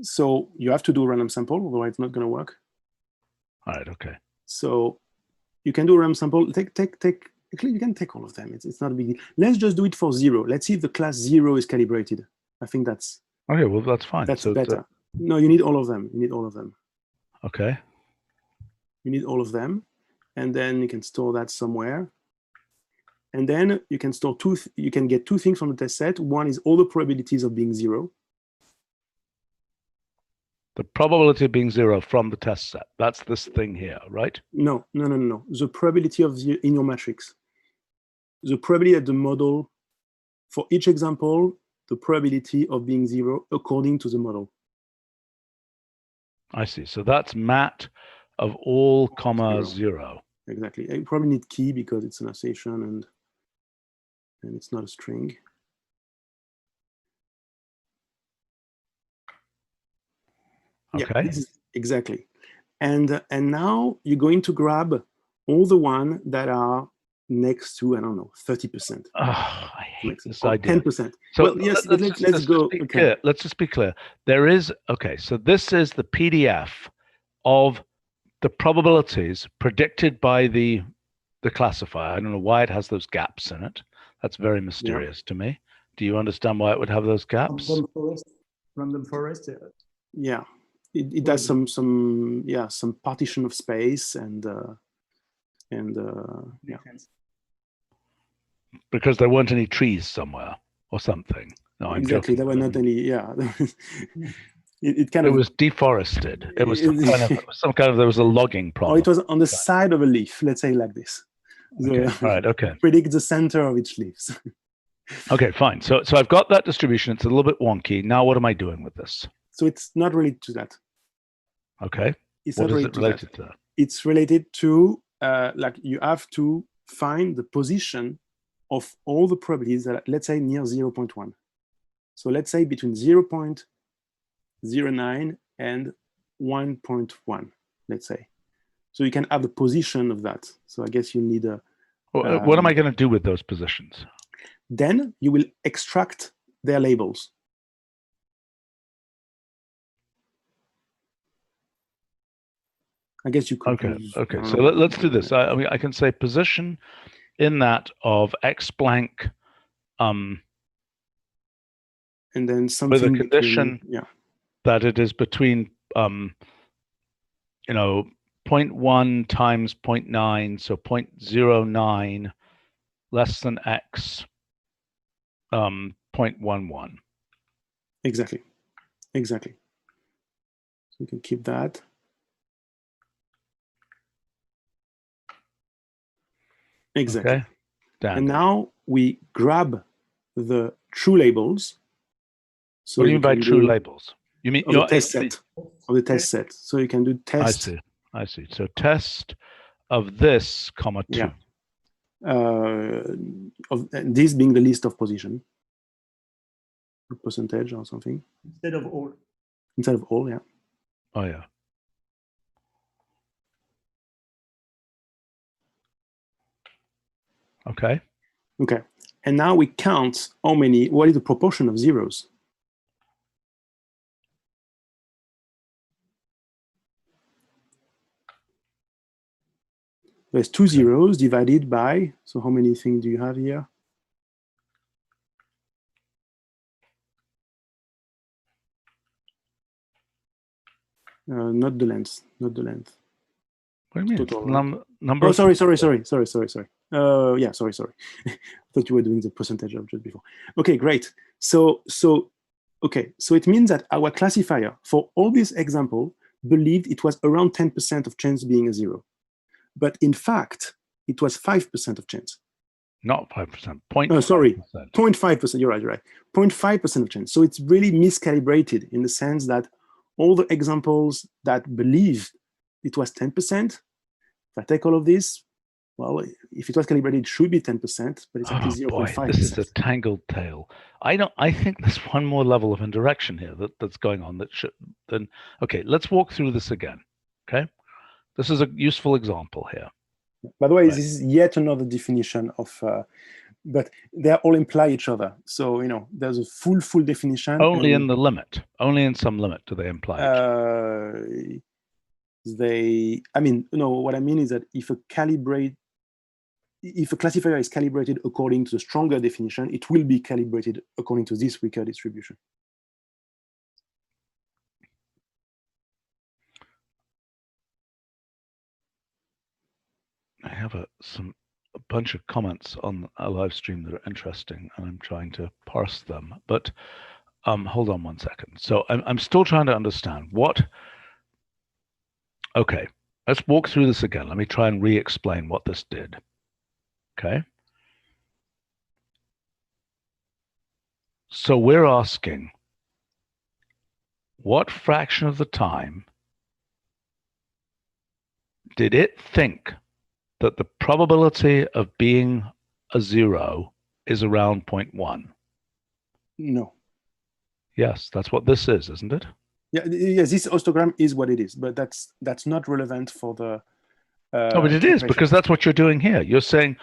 So you have to do a random sample, otherwise it's not going to work. All right, okay. So you can do a random sample. Actually, you can take all of them. It's not a big deal. Let's just do it for 0. Let's see if the class 0 is calibrated. I think that's Okay. Well, that's fine. that's So better. No, you need all of them. You need all of them. okay. You need all of them, and then you can store that somewhere. And then you can store you can get two things from the test set. One is all the probabilities of being 0. The probability of being 0 from the test set. That's this thing here, right? No. The probability of in your matrix. The probability that the model, for each example, the probability of being 0 according to the model. I see. So that's mat of all comma 0. Exactly. You probably need key because it's an association and it's not a string. Okay. Yeah, this is, exactly. And now you're going to grab all the ones that are next to, I don't know, 30%. Oh, I hate this idea. 10%. So well, yes, let's go. Just be okay. clear. Let's just be clear. There is, okay, so this is the PDF of the probabilities predicted by the classifier. I don't know why it has those gaps in it. That's very mysterious to me. Do you understand why it would have those gaps? Random forest. Yeah, it does some partition of space and yeah. Because there weren't any trees somewhere or something. No, I'm exactly. joking. There were not any. Yeah, it kind of. It was deforested. It was some kind of. There was a logging problem. Or it was on the side of a leaf. Let's say like this. Okay. All right. Okay. Predict the center of each leaf. Okay. Fine. So I've got that distribution. It's a little bit wonky. Now, what am I doing with this? So it's not related to that. Okay. It's what not is it related to? It's related to like you have to find the position of all the probabilities that, let's say, near 0.1. So let's say between 0.09 and 1.1, let's say. So you can have the position of that. So I guess you need a. What am I going to do with those positions? Then you will extract their labels. I guess you could. Okay. So let's do this. I mean, I can say position in that of X blank. And then something with a condition that it is between 0.1 times 0.9, so 0.09 less than X 0.11. Exactly. So you can keep that. Exactly. Okay. And now we grab the true labels. So what do you mean by true labels? You mean the test set of the test set. So you can do test. I see. So test of this, comma 2. Yeah. Of this being the list of position, percentage or something. Instead of all. Instead of all, yeah. Oh yeah. Okay. And now we count what is the proportion of zeros? There's 2 zeros divided by, so how many things do you have here? Not the length. What do you mean? Total, number. Oh, sorry. Yeah, sorry. I thought you were doing the percentage of just before. Okay, great. So it means that our classifier for all these examples believed it was around 10% of chance being a 0. But in fact, it was 5% of chance. Not 5%. 0.5%. Oh, sorry. 0.5%. You're right. 0.5% of chance. So it's really miscalibrated in the sense that all the examples that believe it was 10%, if I take all of this, well, if it was calibrated, it should be 10%, but it's actually 0.5%. This is a tangled tale. I think there's one more level of indirection here that's going on that should then. Okay, let's walk through this again. Okay, this is a useful example here. By the way, this is yet another definition of, but they all imply each other. So there's a full definition. Only in the limit. Only in some limit do they imply. I mean, no, what I mean is that if a classifier is calibrated according to the stronger definition, it will be calibrated according to this weaker distribution. I have a bunch of comments on a live stream that are interesting, and I'm trying to parse them. But hold on one second. So I'm still trying to understand what. Okay, let's walk through this again. Let me try and re-explain what this did. Okay. So we're asking, what fraction of the time did it think that the probability of being a 0 is around 0.1? No. Yes, that's what this is, isn't it? Yeah, yes, this histogram is what it is, but that's not relevant for the. No, but it is, because that's what you're doing here. You're saying,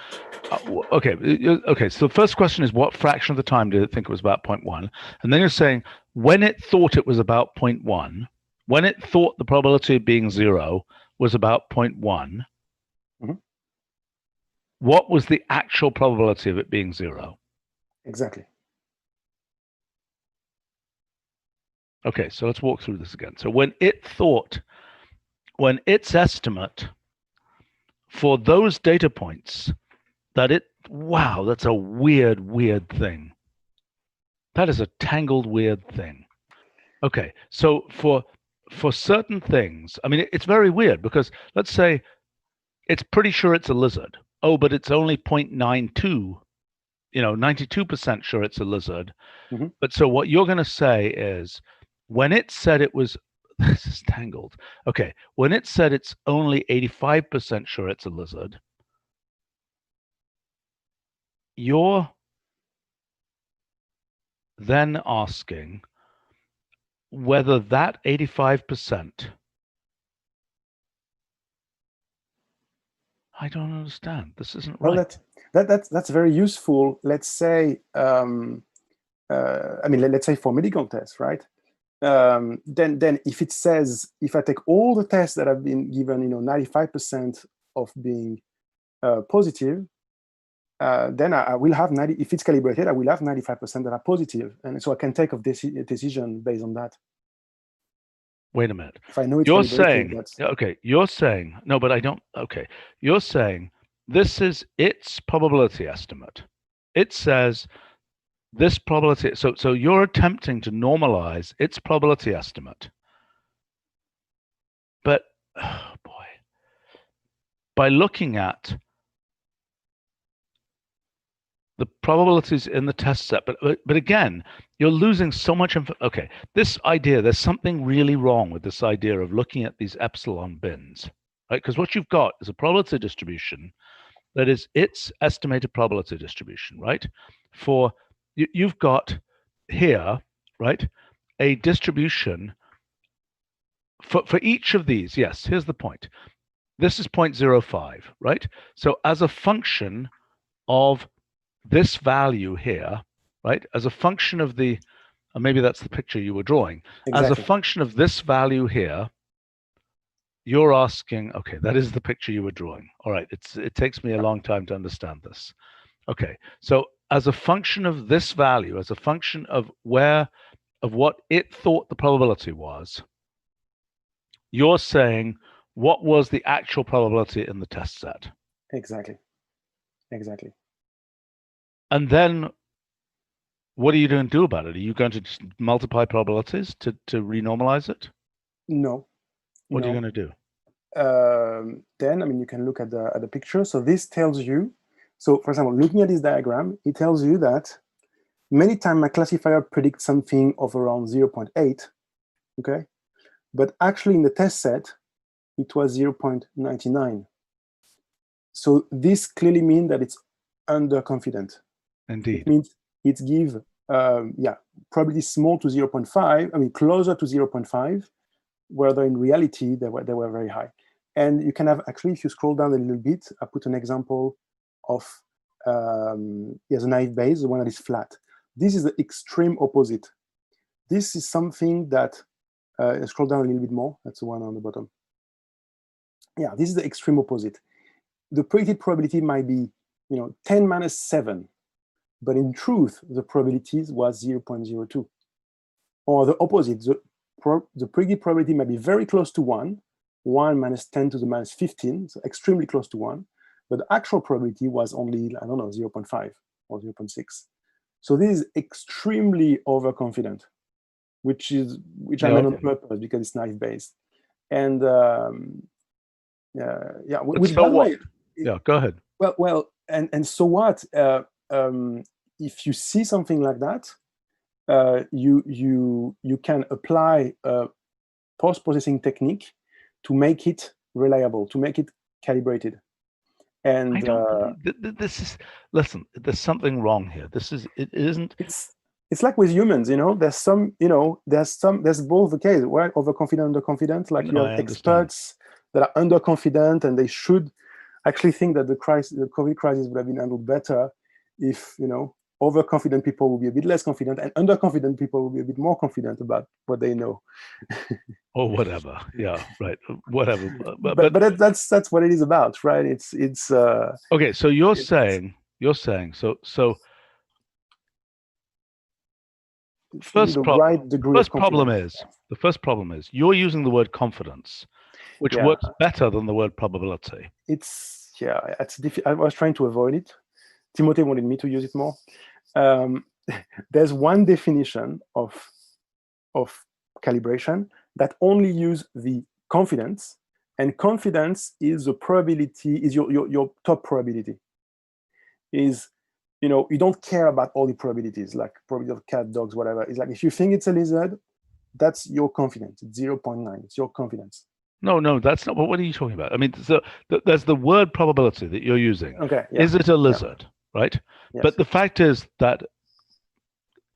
okay. So the first question is, what fraction of the time did it think it was about 0.1? And then you're saying, when it thought it was about 0.1, when it thought the probability of being 0 was about 0.1, what was the actual probability of it being 0? Exactly. Okay, so let's walk through this again. So when its estimate for those data points wow, that's a weird thing. That is a tangled, weird thing. Okay, so for certain things, I mean, it's very weird, because let's say it's pretty sure it's a lizard. Oh, but it's only 0.92, 92% sure it's a lizard. But so what you're going to say is, when it said it was, this is tangled. Okay, when it said it's only 85% sure it's a lizard, you're then asking whether that 85%, I don't understand. This isn't right. Well, that's very useful. Let's say, I mean, let's say for medical tests, right? Then if it says, if I take all the tests that have been given, 95% of being positive, then I will have 90. If it's calibrated, I will have 95% that are positive, and so I can take a decision based on that. Wait a minute. If I know it's you're calibrated, saying, okay, you're saying, no, but I don't, okay. You're saying this is its probability estimate. It says this probability, so you're attempting to normalize its probability estimate. But, oh boy, by looking at the probabilities in the test set, but again, you're losing so much okay, this idea, there's something really wrong with this idea of looking at these epsilon bins, right? Because what you've got is a probability distribution that is its estimated probability distribution, right? For you've got here, right, a distribution for each of these. Yes, here's the point. This is 0.05, right? So as a function of this value here, right, as a function of the, maybe that's the picture you were drawing. Exactly. As a function of this value here, you're asking, okay, that is the picture you were drawing. All right, it takes me a long time to understand this. Okay, so as a function of this value, as a function of what it thought the probability was, you're saying, what was the actual probability in the test set? Exactly. And then what are you going to do about it? Are you going to just multiply probabilities to renormalize it? No. What are you going to do? Then, I mean, you can look at the picture. So this tells you, so for example, looking at this diagram, it tells you that many times my classifier predicts something of around 0.8, okay? But actually in the test set, it was 0.99. So this clearly means that it's underconfident. Indeed. It means it gives, probably small to 0.5, I mean, closer to 0.5, whether in reality they were very high. And you can have, actually, if you scroll down a little bit, I put an example of a naive Bayes, the one that is flat. This is the extreme opposite. This is something that, scroll down a little bit more, that's the one on the bottom. yeah, this is the extreme opposite. The predicted probability might be, 10 minus 7, but in truth, the probability was 0.02. Or the opposite, the predicted probability might be very close to 1 minus 10 to the minus 15, so extremely close to 1, but the actual probability was only, I don't know, 0.5 or 0.6. So this is extremely overconfident, which I made on purpose because it's naive based. And yeah, which, by the way, yeah, go ahead. Well, and so what? If you see something like that, you can apply a post-processing technique to make it reliable, to make it calibrated. And I don't believe this is, listen, there's something wrong here. It isn't. It's like with humans, there's some, there's both the case, right? Overconfident, underconfident. Like you have experts that are underconfident, and they should actually think that the COVID crisis would have been handled better if, overconfident people will be a bit less confident, and underconfident people will be a bit more confident about what they know. Or whatever. Yeah, right. Whatever. But that's what it is about, right? It's okay. So you're saying so. First problem is you're using the word confidence, which works better than the word probability. It's I was trying to avoid it. Timothée wanted me to use it more. There's one definition of calibration that only use the confidence, and confidence is the probability, is your top probability. Is, you don't care about all the probabilities, like probability of cat, dogs, whatever. It's like if you think it's a lizard, that's your confidence. It's 0.9. It's your confidence. No, that's not. What are you talking about? I mean, so there's the word probability that you're using. Okay. Yeah. Is it a lizard, right? Yes. But the fact is that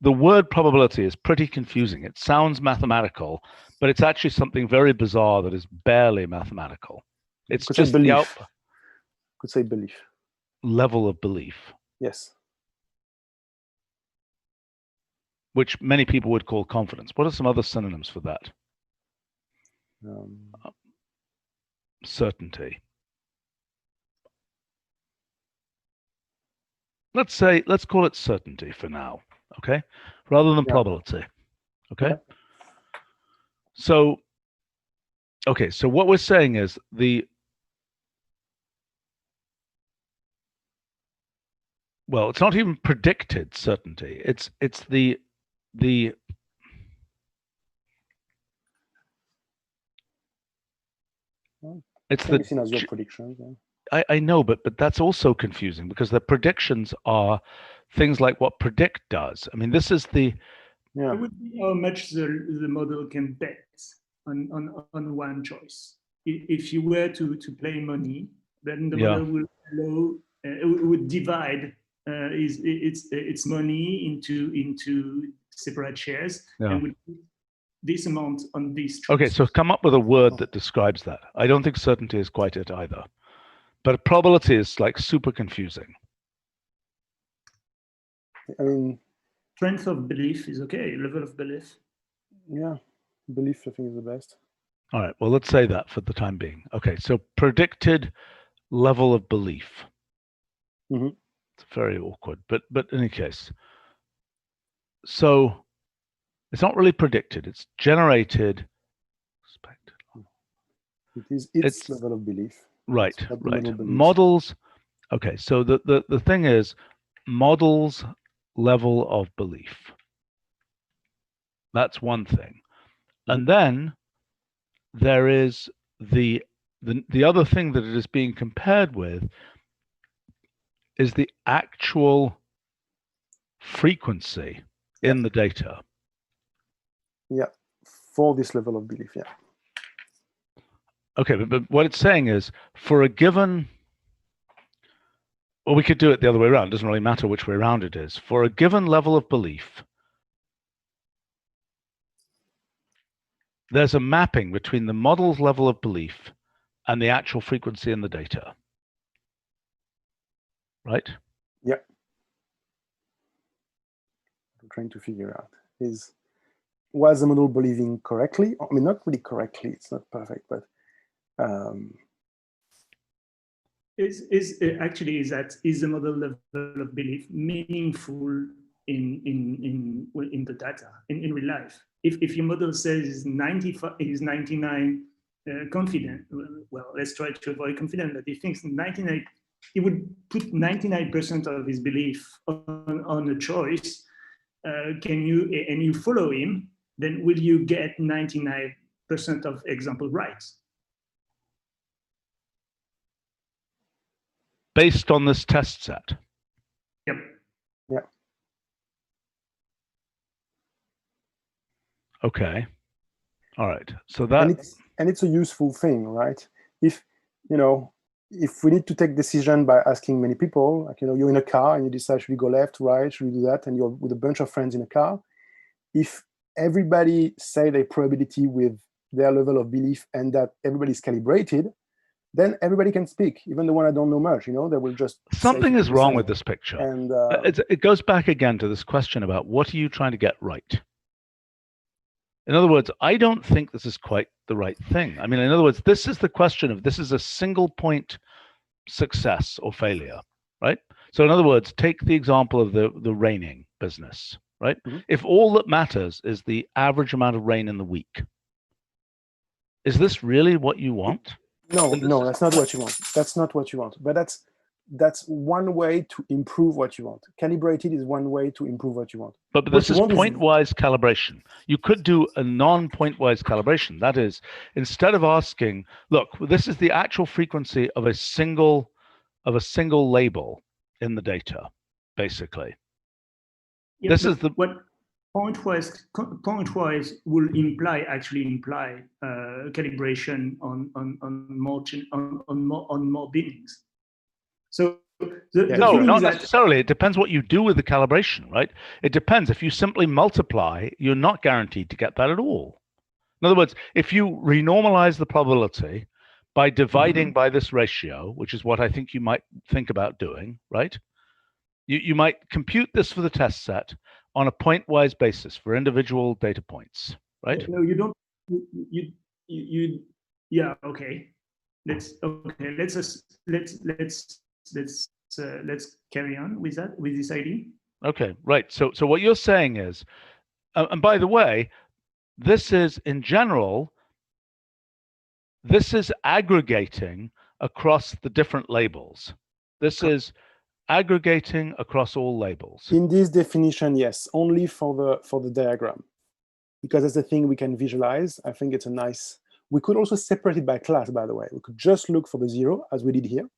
the word probability is pretty confusing. It sounds mathematical, but it's actually something very bizarre that is barely mathematical. It's just belief. Could say belief. Level of belief. Yes. Which many people would call confidence. What are some other synonyms for that? Certainty. Let's call it certainty for now, okay? Rather than probability, okay? So what we're saying is well, it's not even predicted certainty. It's the it's the seen as your predictions. I know, but that's also confusing because the predictions are things like what predict does. I mean, this is the It would be how much the model can bet on one choice. If you were to play money, then the model would divide its money into separate shares and would put this amount on this choice. Okay, so come up with a word that describes that. I don't think certainty is quite it either. But probability is like super confusing. I mean, strength of belief is okay. Level of belief. Yeah, belief I think is the best. All right. Well, let's say that for the time being. Okay. So predicted level of belief. Mm-hmm. It's very awkward, but in any case. So it's not really predicted. It's generated. It is its level of belief. Right. Models. Okay. So the thing is, models level of belief. That's one thing. And then there is the other thing that it is being compared with is the actual frequency in the data. Yeah, for this level of belief, yeah. Okay, but what it's saying is for a given, well, we could do it the other way around. It doesn't really matter which way around it is. For a given level of belief, there's a mapping between the model's level of belief and the actual frequency in the data. Right? Yeah. I'm trying to figure out was the model believing correctly? I mean, not really correctly, it's not perfect, but Actually is the model level of belief meaningful in the data in real life? If your model says is 99 confident, well, let's try to avoid confident, but he thinks 99, he would put 99% of his belief on a choice. And you follow him, then will you get 99% of example right? Based on this test set? Yep. Yeah. Okay. All right. So that and it's a useful thing, right? If if we need to take decision by asking many people, like you're in a car and you decide should we go left, right, should we do that, and you're with a bunch of friends in a car. If everybody say their probability with their level of belief and that everybody's calibrated, then everybody can speak, even the one I don't know much. They will just something is wrong with this picture. And it goes back again to this question about what are you trying to get right? In other words, I don't think this is quite the right thing. I mean, in other words, this is the question of this is a single point success or failure, right? So in other words, take the example of the raining business, right? Mm-hmm. If all that matters is the average amount of rain in the week, is this really what you want? No, that's not what you want. That's not what you want. But that's one way to improve what you want. Calibrated is one way to improve what you want. But this is point-wise calibration. You could do a non-point-wise calibration. That is, instead of asking, look, this is the actual frequency of a single label in the data, basically. Yeah, this is what point-wise will actually imply calibration on more billings. So no, not necessarily. It depends what you do with the calibration, right? It depends. If you simply multiply, you're not guaranteed to get that at all. In other words, if you renormalize the probability by dividing by this ratio, which is what I think you might think about doing, right? You might compute this for the test set on a point-wise basis for individual data points, right? No, you don't. Yeah. Okay. Let's carry on with this idea. Okay. Right. So what you're saying is, and by the way, this is in general. This is aggregating across the different labels. This is aggregating across all labels. In this definition, yes, only for the diagram, because that's the thing we can visualize. I think it's a nice. We could also separate it by class, by the way. We could just look for the 0, as we did here.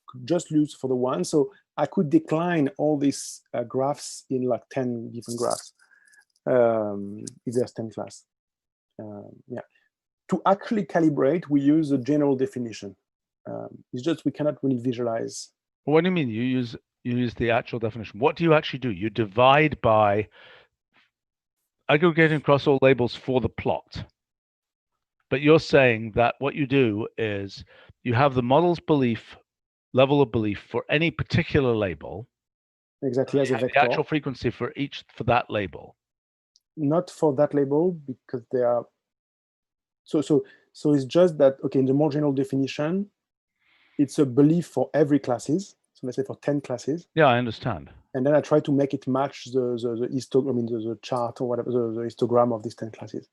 Could just look for the 1. So I could decline all these graphs in like 10 different graphs, if there's 10 class. Yeah. To actually calibrate, we use a general definition. It's just we cannot really visualize. What do you mean? You use the actual definition. What do you actually do? You divide by aggregating across all labels for the plot. But you're saying that what you do is you have the model's level of belief for any particular label. Exactly, as a vector. The actual frequency for that label. Not for that label, because they are. So it's just that, okay, in the more general definition, it's a belief for every classes. So let's say for 10 classes. Yeah, I understand. And then I try to make it match the chart or whatever, the histogram of these 10 classes.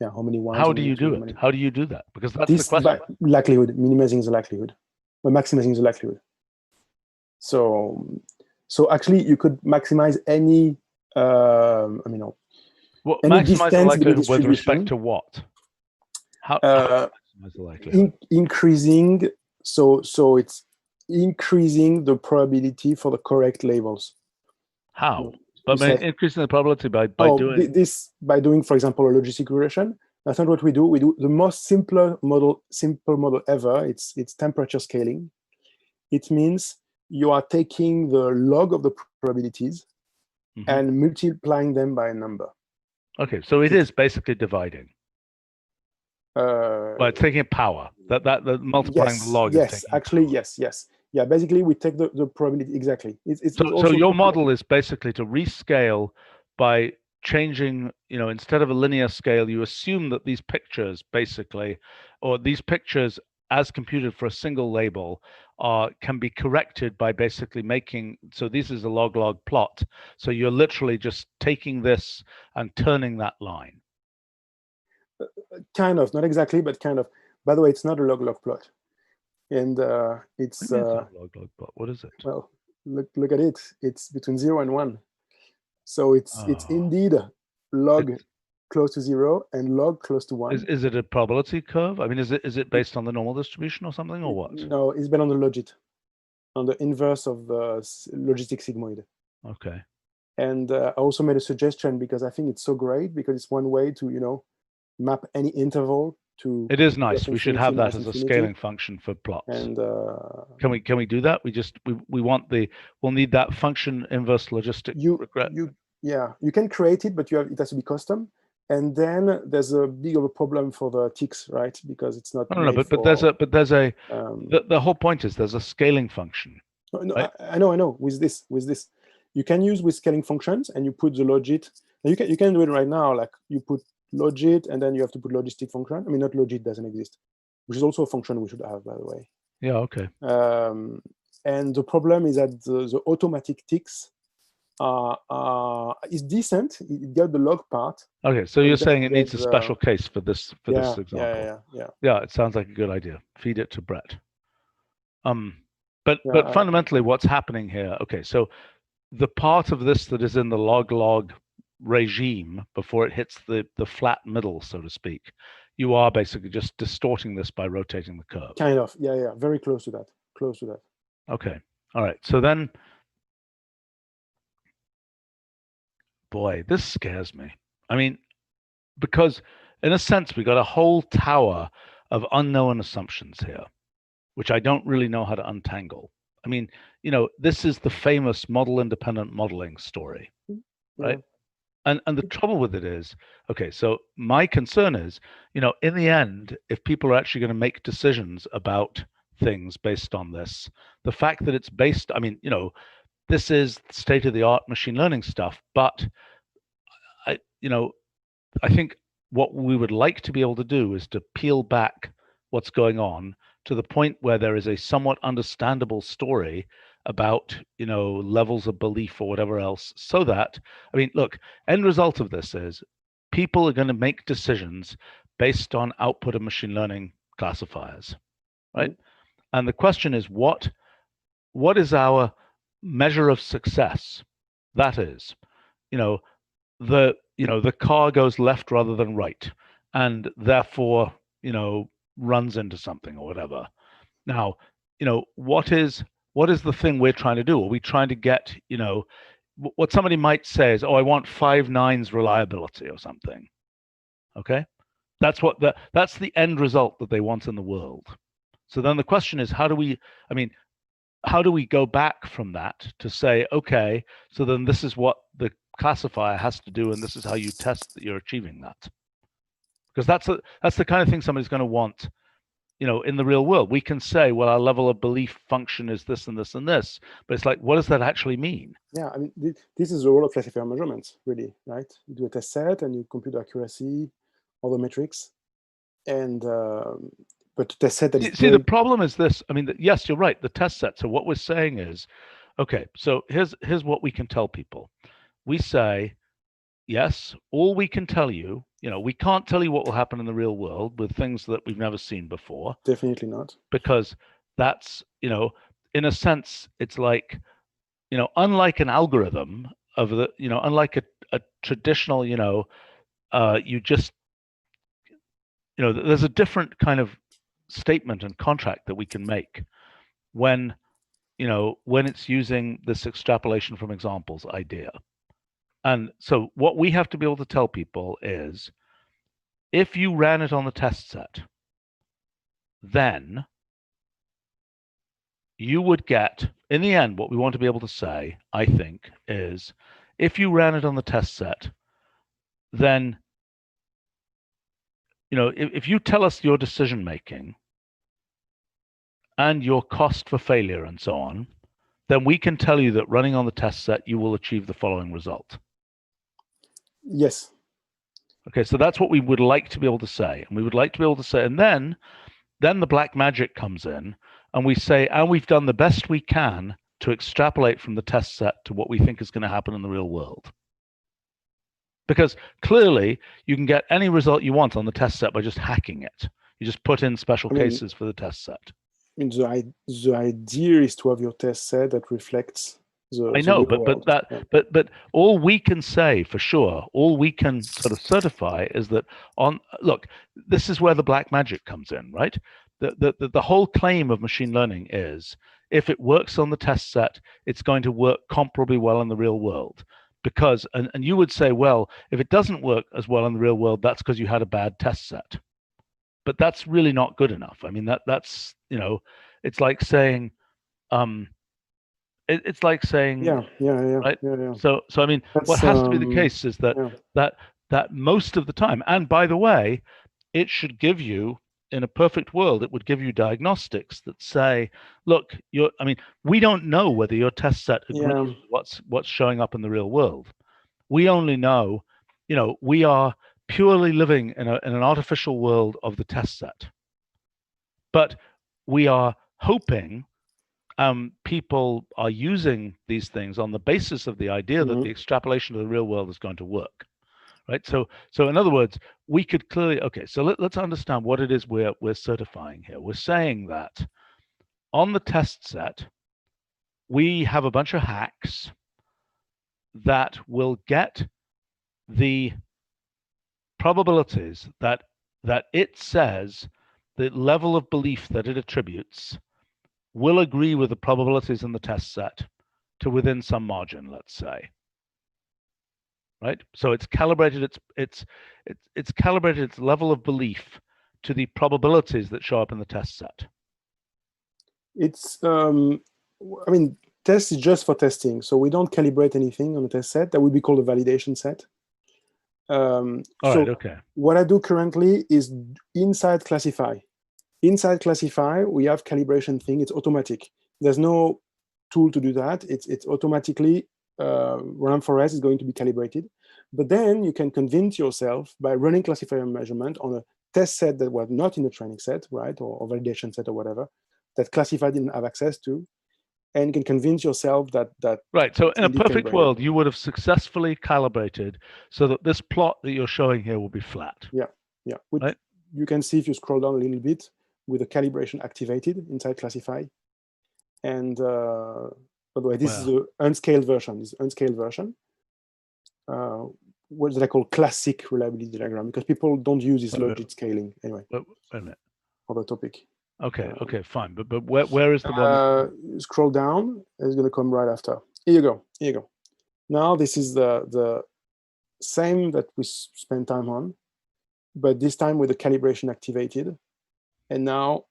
Yeah, how many ones? How do you do it? How do you do that? Because that's the question. Likelihood, minimizing the likelihood, or maximizing the likelihood. So actually, you could maximize any. Well, any maximize the likelihood with respect to what? How maximize the likelihood? Increasing. So it's increasing the probability for the correct labels. How? But increasing the probability by doing this, by doing, for example, a logistic regression. That's not what we do. We do the most simple model ever. It's temperature scaling. It means you are taking the log of the probabilities and multiplying them by a number. Okay, so it is basically dividing. By taking power. That multiplying the log. Yes, actually, power. Yes. Yeah, basically we take the probability, exactly. So your model is basically to rescale by changing, instead of a linear scale, you assume that these pictures basically, or these pictures as computed for a single label can be corrected by basically making, so this is a log-log plot. So you're literally just taking this and turning that line. Kind of, not exactly, but kind of. By the way, it's not a log-log plot. And it's log-log plot. What is it? Well, look at it. It's between 0 and 1. So it's indeed log close to 0 and log close to 1. Is it a probability curve? I mean, is it based on the normal distribution or something, or what? No, it's based on the logit, on the inverse of the logistic sigmoid. Okay. And I also made a suggestion because I think it's so great, because it's one way to, map any interval to. It is nice. We should have that as a scaling function for plots. And can we do that? We'll need that function inverse logistic. You can create it, but it has to be custom. And then there's a big of a problem for the ticks, right? Because it's not. No, but there's a the whole point is there's a scaling function. No, right? I know. With this, you can use with scaling functions, and you put the logit. You can do it right now. Like you put logit, and then you have to put logistic function. I mean, not logit doesn't exist, which is also a function we should have, by the way. Yeah. Okay. And the problem is that the automatic ticks is decent. It got the log part. Okay, so you're saying it needs a special case for this example. Yeah, it sounds like a good idea. Feed it to Brett. But fundamentally, what's happening here? Okay, so the part of this that is in the log-log regime before it hits the flat middle, so to speak, you are basically just distorting this by rotating the curve. Kind of, yeah, very close to that. Okay, all right. So then. Boy, this scares me. I mean, because in a sense, we got a whole tower of unknown assumptions here, which I don't really know how to untangle. I mean, this is the famous model-independent modeling story, right? And the trouble with it is, okay, so my concern is, in the end, if people are actually going to make decisions about things based on this, the fact that it's based, I mean, this is state-of-the-art machine learning stuff, but I think what we would like to be able to do is to peel back what's going on to the point where there is a somewhat understandable story about, levels of belief or whatever else, so that, I mean, look, end result of this is people are going to make decisions based on output of machine learning classifiers, right? And the question is, what is our measure of success? That is, the car goes left rather than right, and therefore, runs into something or whatever. Now, what is the thing we're trying to do? Are we trying to get, what somebody might say is, oh, I want 5 nines reliability or something. Okay, that's the end result that they want in the world. So then the question is, how do we go back from that to say, okay, so then this is what the classifier has to do, and this is how you test that you're achieving that? Because that's the kind of thing somebody's going to want, in the real world. We can say, well, our level of belief function is this and this and this, but it's like, what does that actually mean? Yeah, I mean, this is the role of classifier measurements, really, right? You do a test set and you compute accuracy, all the metrics, and but the test set that see, the problem is this. I mean, yes, you're right. The test set. So what we're saying is, okay, so here's what we can tell people. We say, yes, all we can tell you, we can't tell you what will happen in the real world with things that we've never seen before. Definitely not. Because that's, in a sense, it's like, unlike an algorithm of the, unlike a traditional, you just, there's a different kind of statement and contract that we can make when it's using this extrapolation from examples idea. And so what we have to be able to tell people is, if you ran it on the test set, then you would get, in the end, what we want to be able to say, I think, is if you ran it on the test set, then, if you tell us your decision making and your cost for failure and so on, then we can tell you that running on the test set, you will achieve the following result. Yes. Okay, so that's what we would like to be able to say. And we would like to be able to say, and then then the black magic comes in, and we say, and we've done the best we can to extrapolate from the test set to what we think is going to happen in the real world. Because clearly, you can get any result you want on the test set by just hacking it. You just put in special cases for the test set. I mean, the idea is to have your test set that reflects the. I know, the real world. but all we can say for sure, all we can sort of certify is that look, this is where the black magic comes in, right? The whole claim of machine learning is if it works on the test set, it's going to work comparably well in the real world. Because, and you would say, well, if it doesn't work as well in the real world, that's because you had a bad test set. But that's really not good enough. I mean, that's, it's like saying, it's like saying, right? Yeah. So I mean, what has to be the case is that that most of the time, and by the way, it should give you, in a perfect world, it would give you diagnostics that say, look, we don't know whether your test set agrees with what's showing up in the real world. We only know, we are purely living in an artificial world of the test set. But we are hoping people are using these things on the basis of the idea that the extrapolation to the real world is going to work. Right. So in other words, we could clearly, so let's understand what it is we're certifying here. We're saying that on the test set, we have a bunch of hacks that will get the probabilities that it says the level of belief that it attributes will agree with the probabilities in the test set to within some margin, let's say. Right, so it's calibrated it's calibrated its level of belief to the probabilities that show up in the test set. It's test is just for testing, so we don't calibrate anything on the test set. That would be called a validation set. What I do currently is inside classify. Inside classify, we have calibration thing. It's automatic. There's no tool to do that. It's automatically. Random forest is going to be calibrated, but then you can convince yourself by running classifier measurement on a test set that was not in the training set, right, or validation set or whatever, that classifier didn't have access to, and you can convince yourself that right. So in a perfect world, you would have successfully calibrated so that this plot that you're showing here will be flat. Yeah. Right? You can see if you scroll down a little bit with the calibration activated inside classify, and by the way, this is the unscaled version. This unscaled version, what I call classic reliability diagram, because people don't use this logit scaling anyway. Wait a minute. Other topic. Okay, fine. But where is the one? Scroll down. It's going to come right after. Here you go. Now this is the same that we spent time on, but this time with the calibration activated, and now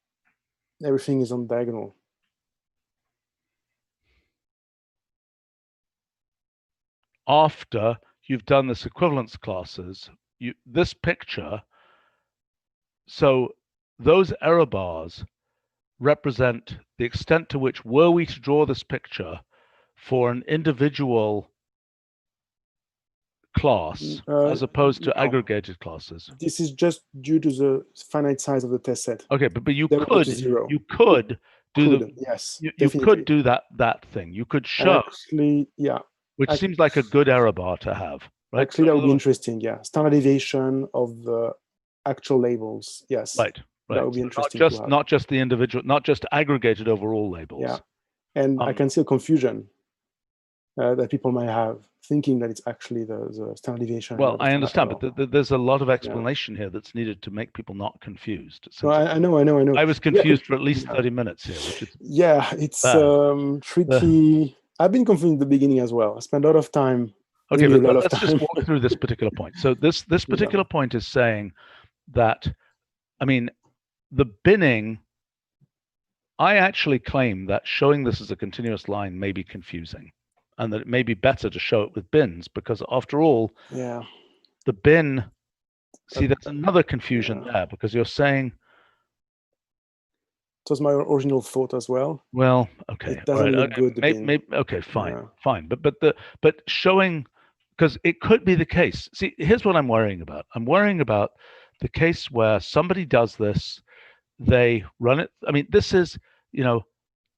everything is on diagonal. After you've done this equivalence classes, this picture, so those error bars represent the extent to which, were we to draw this picture for an individual class as opposed to aggregated classes. This is just due to the finite size of the test set. Okay, but you could do that thing. You could show actually, which seems like a good error bar to have, right? Actually, that would be interesting. Yeah, standard deviation of the actual labels. Yes, right. That would be interesting. Not just the individual, not just aggregated over all labels. Yeah, and I can see a confusion that people might have, thinking that it's actually the standard deviation. Well, I understand, but there's a lot of explanation here that's needed to make people not confused. So I know. I was confused for at least 30 minutes here, which is it's tricky. I've been confused in the beginning as well. I spent a lot of time. Okay, but let's just walk through this particular point. So this particular point is saying that, I mean, the binning, I actually claim that showing this as a continuous line may be confusing, and that it may be better to show it with bins, because after all, the bin, see, there's another confusion there, because you're saying, it was my original thought as well. Well, okay, it doesn't look good. Okay, fine. But showing, because it could be the case. See, here's what I'm worrying about. I'm worrying about the case where somebody does this they run it. I mean, this is,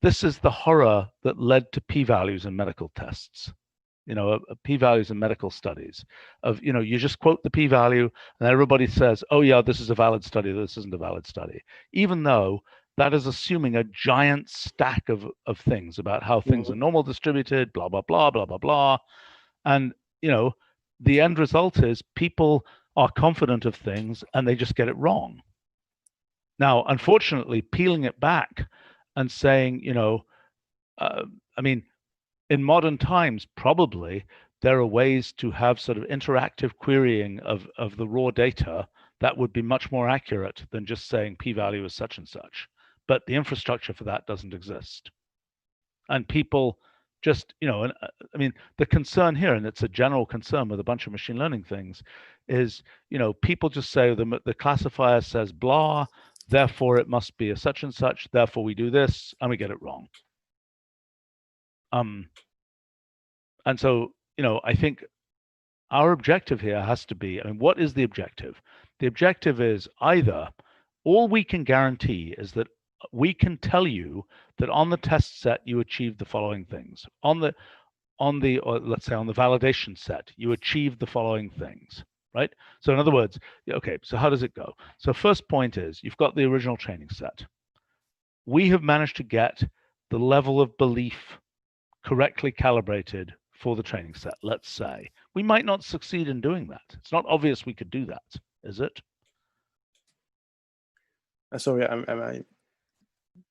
this is the horror that led to p-values in medical tests. P-values in medical studies of, you just quote the p-value and everybody says, oh yeah, this is a valid study, this isn't a valid study, even though that is assuming a giant stack of things about how things are normal distributed, blah, blah, blah, blah, blah, blah. And, the end result is people are confident of things and they just get it wrong. Now, unfortunately, peeling it back and saying, I mean, in modern times, probably there are ways to have sort of interactive querying of the raw data that would be much more accurate than just saying p-value is such and such. But the infrastructure for that doesn't exist. And people just, and I mean, the concern here, and it's a general concern with a bunch of machine learning things, is, people just say the classifier says blah, therefore it must be a such and such, therefore we do this, and we get it wrong. And so, I think our objective here has to be, I mean, what is the objective? The objective is either all we can guarantee is that we can tell you that on the test set you achieved the following things. Or let's say on the validation set, you achieved the following things, right? So in other words, okay, so how does it go? So first point is you've got the original training set. We have managed to get the level of belief correctly calibrated for the training set, let's say. We might not succeed in doing that. It's not obvious we could do that, is it? Sorry, I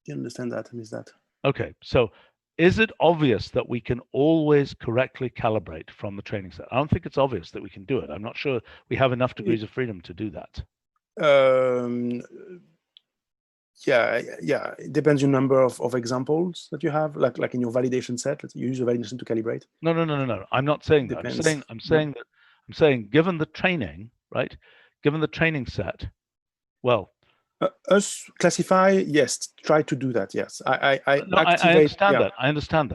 didn't understand that. I missed that. Okay, so is it obvious that we can always correctly calibrate from the training set? I don't think it's obvious that we can do it. I'm not sure we have enough degrees of freedom to do that. Yeah, it depends on the number of examples that you have, like in your validation set. You use a validation to calibrate. No. I'm not saying that. I'm saying given the training, right? Given the training set, well, us classify, yes, try to do that. Yes, I understand that. I understand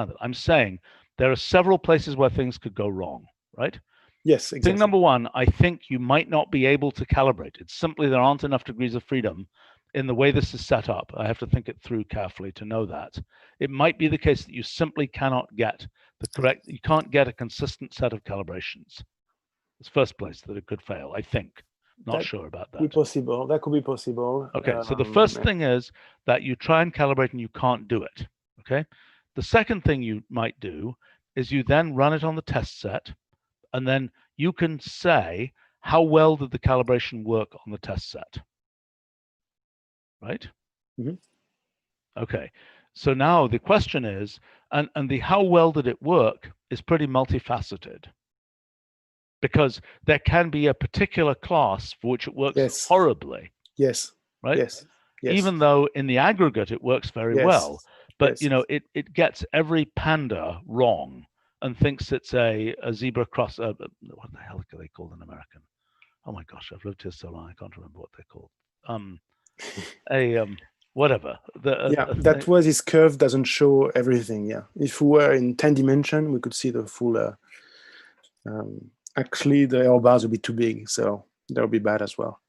that. I'm saying there are several places where things could go wrong, right? Yes, exactly. Thing number one, I think you might not be able to calibrate. It's simply there aren't enough degrees of freedom in the way this is set up. I have to think it through carefully to know that. It might be the case that you simply cannot get you can't get a consistent set of calibrations. It's first place that it could fail, I think. Not sure about that. That could be possible. Okay, so the first thing is that you try and calibrate and you can't do it, okay? The second thing you might do is you then run it on the test set, and then you can say, how well did the calibration work on the test set? Right? Mm-hmm. Okay, so now the question is, and the how well did it work is pretty multifaceted, because there can be a particular class for which it works horribly. Yes. Right? Yes. Even though in the aggregate it works very well, but it gets every panda wrong and thinks it's a zebra cross. What the hell are they called in American? Oh my gosh, I've lived here so long I can't remember what they're called. Whatever. That was his curve doesn't show everything. Yeah, if we were in 10 dimension, we could see the full. Actually, the error bars will be too big, so that would be bad as well.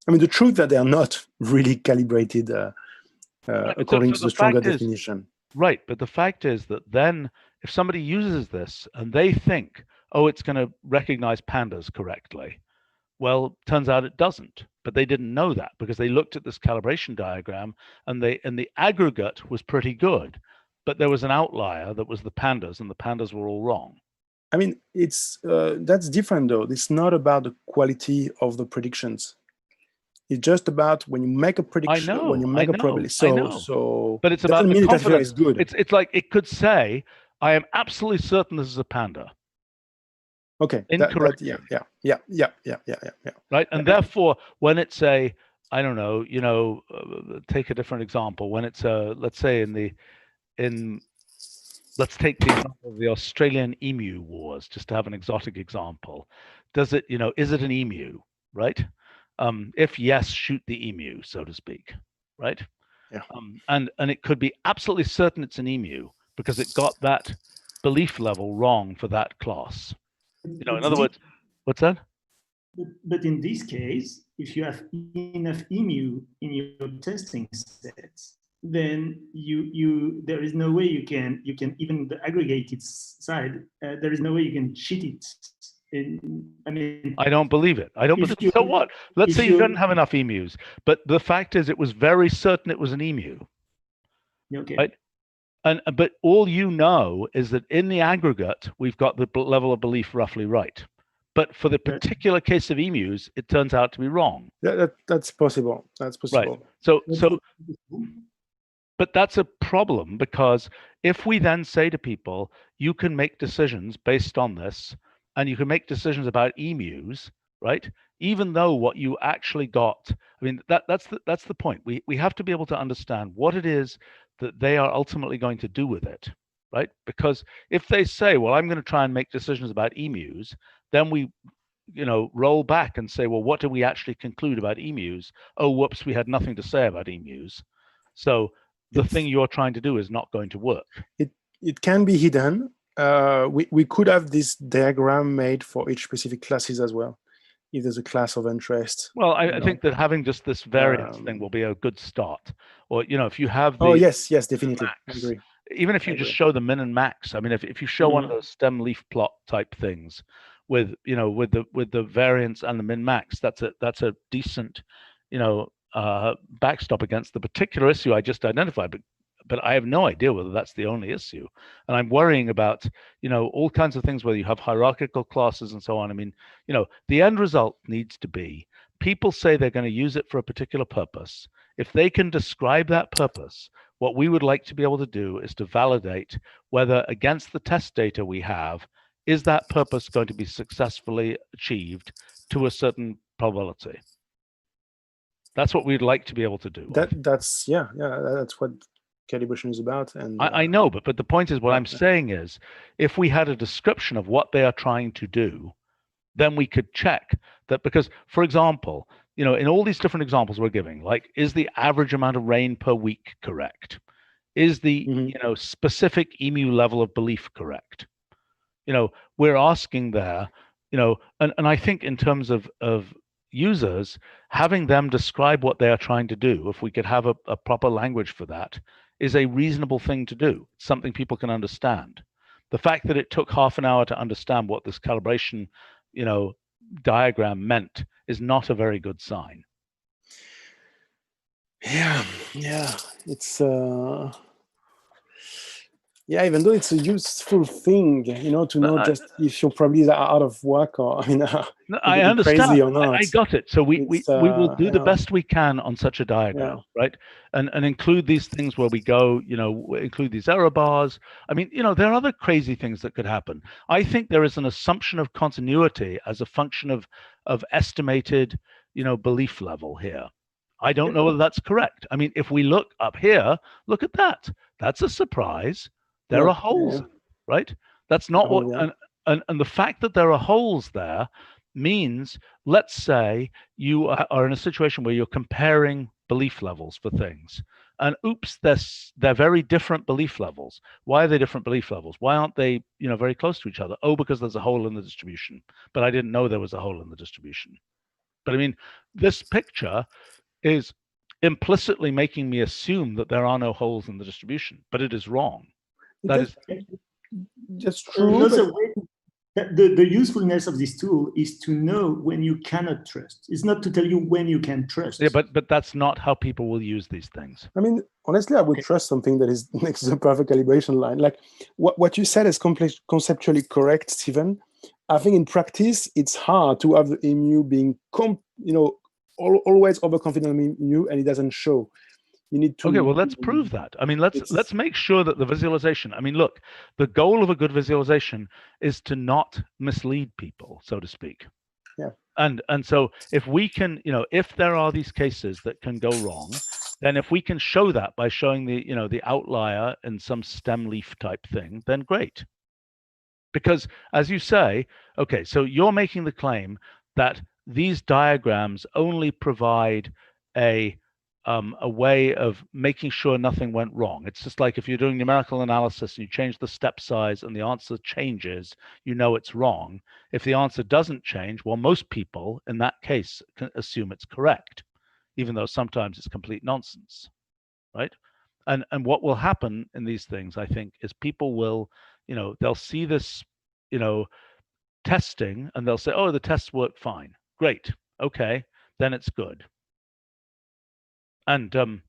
I mean, the truth that they are not really calibrated according to the stronger definition. Right, but the fact is that then if somebody uses this and they think, oh, it's going to recognize pandas correctly, well, turns out it doesn't. But they didn't know that because they looked at this calibration diagram and the aggregate was pretty good, but there was an outlier that was the pandas, and the pandas were all wrong. I mean, it's that's different though. It's not about the quality of the predictions. It's just about when you make a prediction, when you make a probability. So, but it's about the confidence. Is good. It's like it could say, "I am absolutely certain this is a panda." Okay. Incorrect. Yeah. Right, and therefore, when it's a, I don't know, take a different example. When it's a, let's say let's take the example of the Australian emu wars, just to have an exotic example. Does it, is it an emu, right? If yes, shoot the emu, so to speak, right? Yeah. And it could be absolutely certain it's an emu because it got that belief level wrong for that class. In other words, what's that? But in this case, if you have enough emu in your testing sets, then there is no way you can even the aggregated side. There is no way you can cheat it. I mean, I don't believe it. I don't believe it. So what? Let's say you didn't have enough emus, but the fact is, it was very certain it was an emu. Okay. Right? But all you know is that in the aggregate, we've got the level of belief roughly right. But for the particular case of emus, it turns out to be wrong. That's possible. That's possible. Right. But that's a problem, because if we then say to people, you can make decisions based on this, and you can make decisions about emus, right? Even though what you actually got, I mean, that's the point. We have to be able to understand what it is that they are ultimately going to do with it, right? Because if they say, well, I'm going to try and make decisions about emus, then we roll back and say, well, what do we actually conclude about emus? Oh, whoops, we had nothing to say about emus. So the thing you're trying to do is not going to work. It can be hidden. We could have this diagram made for each specific classes as well, if there's a class of interest. Well, I think that having just this variance thing will be a good start. Or if you have the yes, definitely. max, I agree. Even if you just show the min and max. I mean, if you show one of those stem leaf plot type things with the variance and the min max, that's a decent backstop against the particular issue I just identified. But I have no idea whether that's the only issue, and I'm worrying about all kinds of things, whether you have hierarchical classes and so on. I mean, the end result needs to be, people say they're going to use it for a particular purpose. If they can describe that purpose, what we would like to be able to do is to validate whether, against the test data we have, is that purpose going to be successfully achieved to a certain probability. That's what we'd like to be able to do. That's what calibration is about. And I know, but the point is, what I'm saying is, if we had a description of what they are trying to do, then we could check that. Because, for example, in all these different examples we're giving, like, is the average amount of rain per week correct? Is the specific emu level of belief correct? We're asking there, and I think in terms of users, having them describe what they are trying to do, if we could have a proper language for that, is a reasonable thing to do. It's something people can understand. The fact that it took half an hour to understand what this calibration, diagram meant is not a very good sign. Yeah, it's even though it's a useful thing, to know just if you're probably out of work, or I understand. Crazy or not. I got it. So we will do the best we can on such a diagram, right? And include these things where we go, include these error bars. I mean, there are other crazy things that could happen. I think there is an assumption of continuity as a function of estimated, belief level here. I don't know whether that's correct. I mean, if we look up here, look at that. That's a surprise. There are holes, right? That's not what, and the fact that there are holes there means, let's say you are in a situation where you're comparing belief levels for things, and oops, they're very different belief levels. Why are they different belief levels? Why aren't they, very close to each other? Oh, because there's a hole in the distribution, but I didn't know there was a hole in the distribution. But I mean, this picture is implicitly making me assume that there are no holes in the distribution, but it is wrong. That is just true. The usefulness of this tool is to know when you cannot trust. It's not to tell you when you can trust. Yeah, but that's not how people will use these things. I mean, honestly, I would trust something that is next to the perfect calibration line. Like what you said is conceptually correct, Stephen. I think in practice, it's hard to have the emu being always overconfident in you, and it doesn't show. You need to. Okay, well, let's prove that. I mean, let's make sure that the visualization. I mean, look, the goal of a good visualization is to not mislead people, so to speak. Yeah. And so if we can, if there are these cases that can go wrong, then if we can show that by showing the, the outlier in some stem leaf type thing, then great. Because as you say, okay, so you're making the claim that these diagrams only provide a a way of making sure nothing went wrong. It's just like if you're doing numerical analysis and you change the step size and the answer changes, you know it's wrong. If the answer doesn't change, well, most people in that case can assume it's correct, even though sometimes it's complete nonsense, right? And what will happen in these things, I think, is people will, they'll see this, testing, and they'll say, oh, the tests work fine. Great. Okay, then it's good. And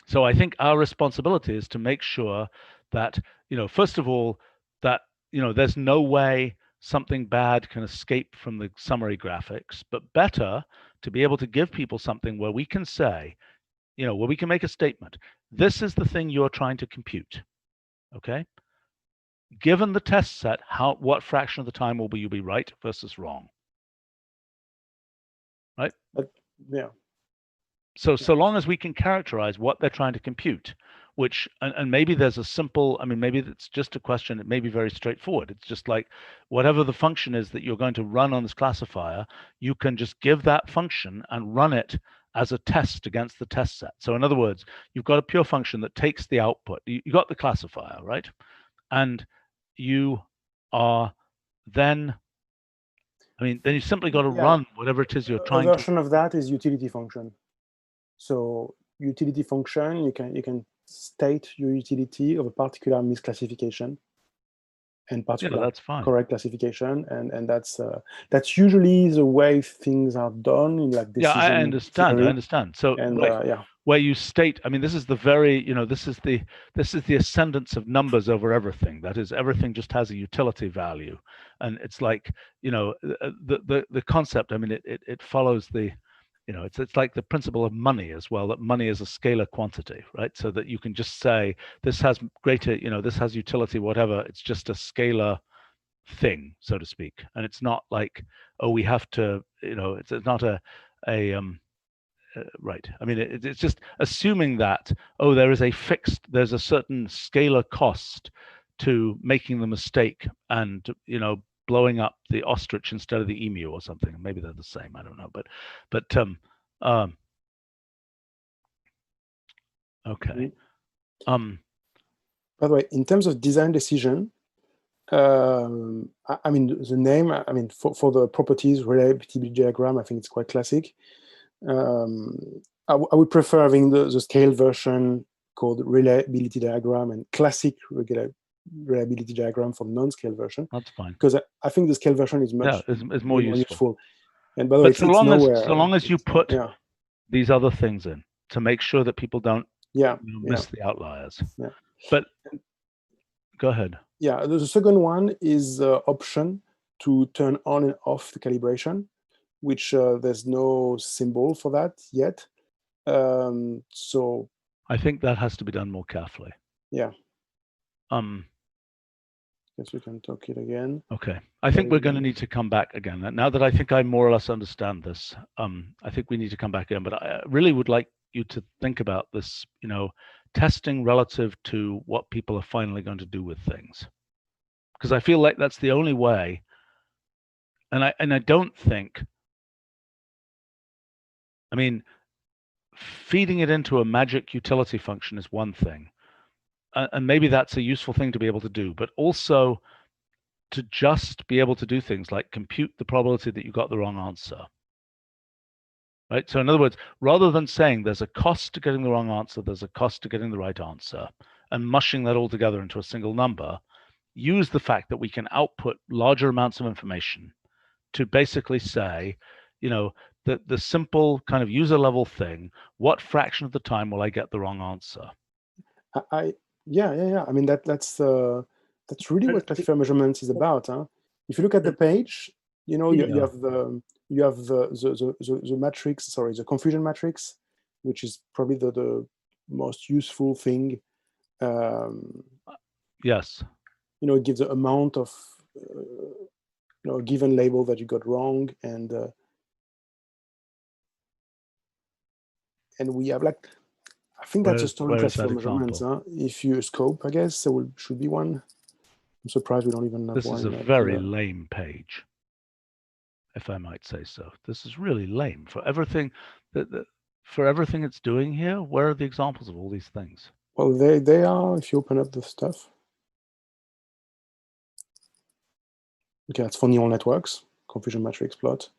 so I think our responsibility is to make sure that, first of all, that, there's no way something bad can escape from the summary graphics, but better to be able to give people something where we can say, where we can make a statement. This is the thing you're trying to compute. Okay. Given the test set, what fraction of the time will you be right versus wrong? Right? Yeah. So long as we can characterize what they're trying to compute, which, and maybe there's a simple, maybe it's just a question, it may be very straightforward. It's just like whatever the function is that you're going to run on this classifier, you can just give that function and run it as a test against the test set. So in other words, you've got a pure function that takes the output. You got the classifier, right? And you are then, then you simply got to run whatever it is you're trying to. A version of that is utility function. So utility function, you can state your utility of a particular misclassification and particular that's fine. Correct classification, and that's usually the way things are done in like decision. I understand. theory. I understand. So and right, where you state, this is the very, this is the ascendance of numbers over everything. That is, everything just has a utility value, and it's like, the concept. It follows the. It's like the principle of money as well, that money is a scalar quantity, right? So that you can just say, this has greater, this has utility, whatever. It's just a scalar thing, so to speak. And it's not like, oh, we have to, it's not right. It's just assuming that, oh, there's a certain scalar cost to making the mistake and, blowing up the ostrich instead of the emu or something. Maybe they're the same. I don't know. But okay. By the way, in terms of design decision, the name, for the properties reliability diagram, I think it's quite classic. I would prefer having the scale version called reliability diagram and classic reliability diagram for non-scale version. That's fine. Because I think the scale version is much is more useful. And by the way, so long as you put these other things in to make sure that people don't miss the outliers. Yeah. But go ahead. Yeah, the second one is option to turn on and off the calibration, which there's no symbol for that yet. So I think that has to be done more carefully. Yeah. Guess we can talk it again. Okay. I think we're going to need to come back again. Now that I think I more or less understand this, I think we need to come back in. But I really would like you to think about this, testing relative to what people are finally going to do with things. Because I feel like that's the only way. And I don't think, feeding it into a magic utility function is one thing. And maybe that's a useful thing to be able to do, but also to just be able to do things like compute the probability that you got the wrong answer. Right? So in other words, rather than saying there's a cost to getting the wrong answer, there's a cost to getting the right answer, and mushing that all together into a single number, use the fact that we can output larger amounts of information to basically say, the simple kind of user level thing, what fraction of the time will I get the wrong answer? Yeah. That's really what classifier measurements is about. Huh? If you look at the page, you have the matrix. Sorry, the confusion matrix, which is probably the most useful thing. Yes. It gives the amount of a given label that you got wrong, and we have I think that's a story classifier measurements. Huh? If you scope, I guess there should be one. I'm surprised we don't even have this one. This is a very lame page, if I might say so. This is really lame for everything. for everything it's doing here? Where are the examples of all these things? Well, they are, if you open up the stuff. Okay, that's for neural networks, confusion matrix plot.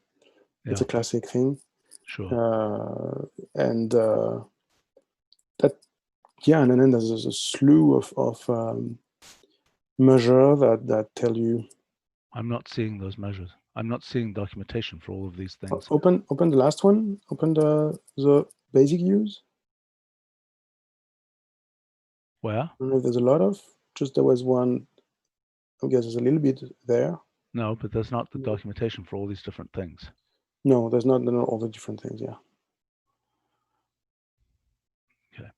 It's a classic thing. Sure. And that, yeah, and then there's a slew of measure that tell you. I'm not seeing those measures. I'm not seeing documentation for all of these things. Open the last one. Open the basic use. Where? I don't know if there's a lot of. Just there was one. I guess there's a little bit there. No, but there's not the documentation for all these different things. No, there's not all the different things. Yeah. Okay,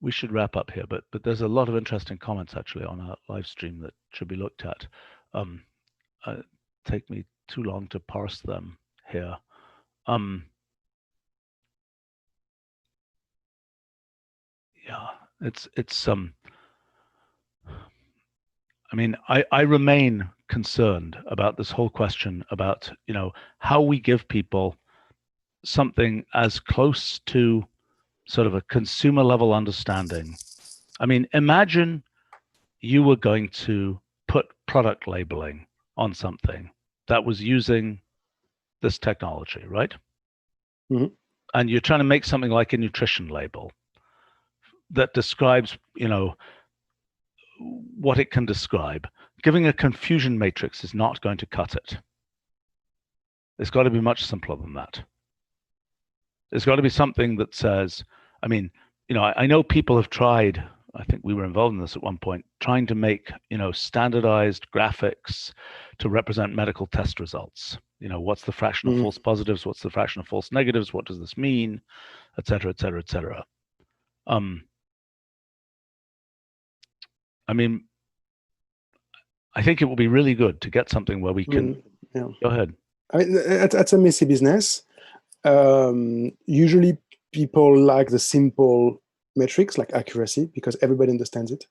we should wrap up here, but there's a lot of interesting comments actually on our live stream that should be looked at. Take me too long to parse them here. Yeah, it's I mean, I remain concerned about this whole question about, you know, how we give people something as close to sort of a consumer level understanding. I mean, imagine you were going to put product labeling on something that was using this technology, right? Mm-hmm. And you're trying to make something like a nutrition label that describes, you know, what it can describe. Giving a confusion matrix is not going to cut it. It's got to be much simpler than that. There's got to be something that says, I mean, you know, I know people have tried, I think we were involved in this at one point, trying to make, you know, standardized graphics to represent medical test results. You know, what's the fraction of false positives? What's the fraction of false negatives? What does this mean? Et cetera, et cetera, et cetera. I mean, I think it will be really good to get something where we can. Go ahead. I mean, that's a messy business. Usually people like the simple metrics like accuracy because everybody understands it.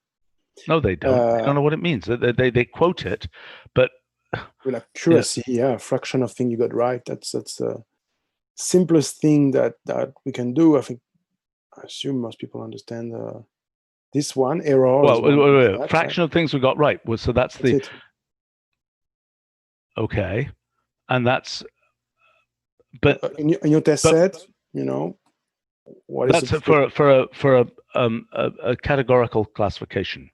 No, they don't. They don't know what it means. They quote it, but with accuracy, yeah, fraction of thing you got right. That's the simplest thing that we can do. I assume most people understand this one error. Well, fraction of things we got right. Well, so that's the it. Okay, and that's but in your test set, you know, what that's is it for a categorical classification.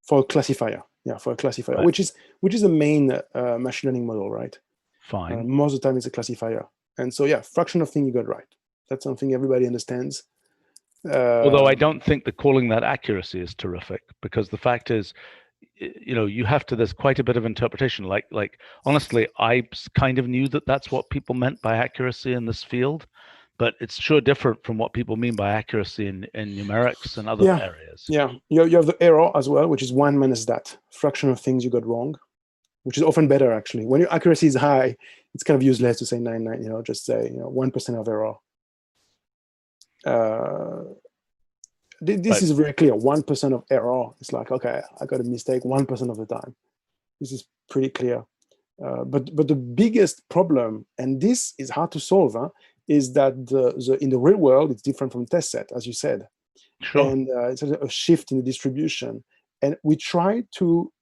For a classifier, yeah, for a classifier, right. which is the main machine learning model, right? Fine. Most of the time, it's a classifier, and so yeah, fraction of thing you got right. That's something everybody understands. Although I don't think that calling that accuracy is terrific, because the fact is, you know, you have to, there's quite a bit of interpretation. Like honestly, I kind of knew that that's what people meant by accuracy in this field, but it's sure different from what people mean by accuracy in numerics and other areas. Yeah, you have the error as well, which is 1 minus that fraction of things you got wrong, which is often better actually. When your accuracy is high, it's kind of useless to say 99. You know, just say 1% of error. This is very clear. 1% of error. It's like, okay, I got a mistake 1% of the time. This is pretty clear. But the biggest problem, and this is hard to solve, is that in the real world, it's different from test set, as you said. Sure. And it's a shift in the distribution. And we try to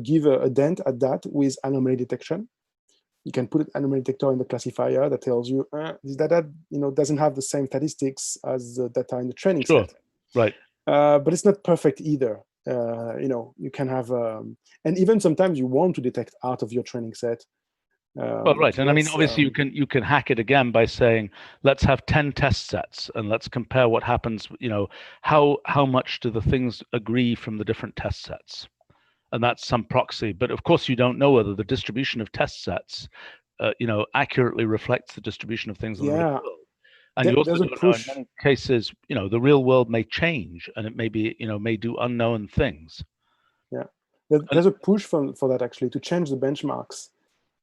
give a dent at that with anomaly detection. You can put an anomaly detector in the classifier that tells you this data, doesn't have the same statistics as the data in the training set. Right. But it's not perfect either. You can have, and even sometimes you want to detect out of your training set. Well, right, and I mean, obviously, you can hack it again by saying, let's have 10 test sets and let's compare what happens. How much do the things agree from the different test sets? And that's some proxy. But of course, you don't know whether the distribution of test sets, accurately reflects the distribution of things in the real world. And you also don't know in many cases, the real world may change, and it may be, may do unknown things. Yeah, there's a push for that actually, to change the benchmarks,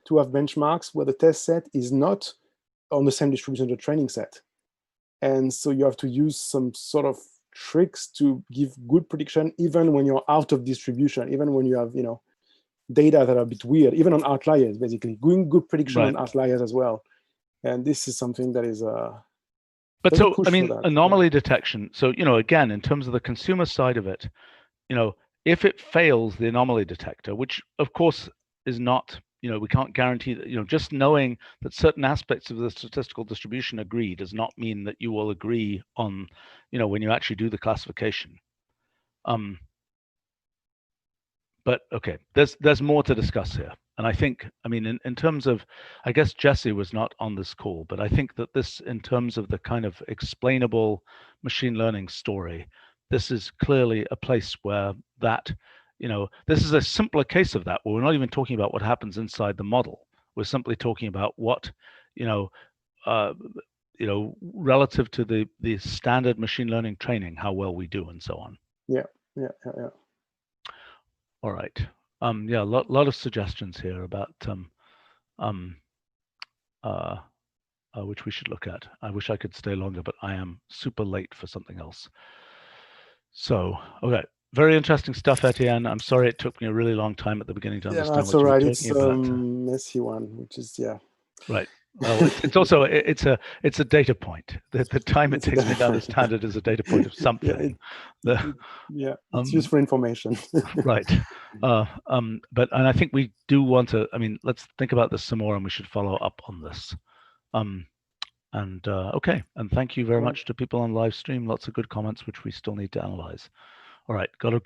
to have benchmarks where the test set is not on the same distribution as the training set, and so you have to use some sort of tricks to give good prediction, even when you're out of distribution, even when you have data that are a bit weird, even on outliers, basically doing good prediction on outliers as well. And this is something that is But There's a so, push I for mean, that, anomaly detection. So, again, in terms of the consumer side of it, if it fails the anomaly detector, which of course is not, we can't guarantee that, just knowing that certain aspects of the statistical distribution agree does not mean that you will agree on, when you actually do the classification. But okay, there's more to discuss here. And I think, in terms of, I guess Jesse was not on this call, but I think that this, in terms of the kind of explainable machine learning story, this is clearly a place where that, this is a simpler case of that, where we're not even talking about what happens inside the model. We're simply talking about what, relative to the standard machine learning training, how well we do and so on. Yeah. All right. Yeah, a lot of suggestions here about which we should look at. I wish I could stay longer, but I am super late for something else. So, okay, very interesting stuff, Etienne. I'm sorry it took me a really long time at the beginning to understand That's what all you were right. talking It's about. messy one, which is Right. Well, it's also it's a data point. The time it takes me to understand it is a data point of something. It's useful information. Right. But I think we do want to. Let's think about this some more, and we should follow up on this. Okay. And thank you very much to people on live stream. Lots of good comments, which we still need to analyze. All right. Got to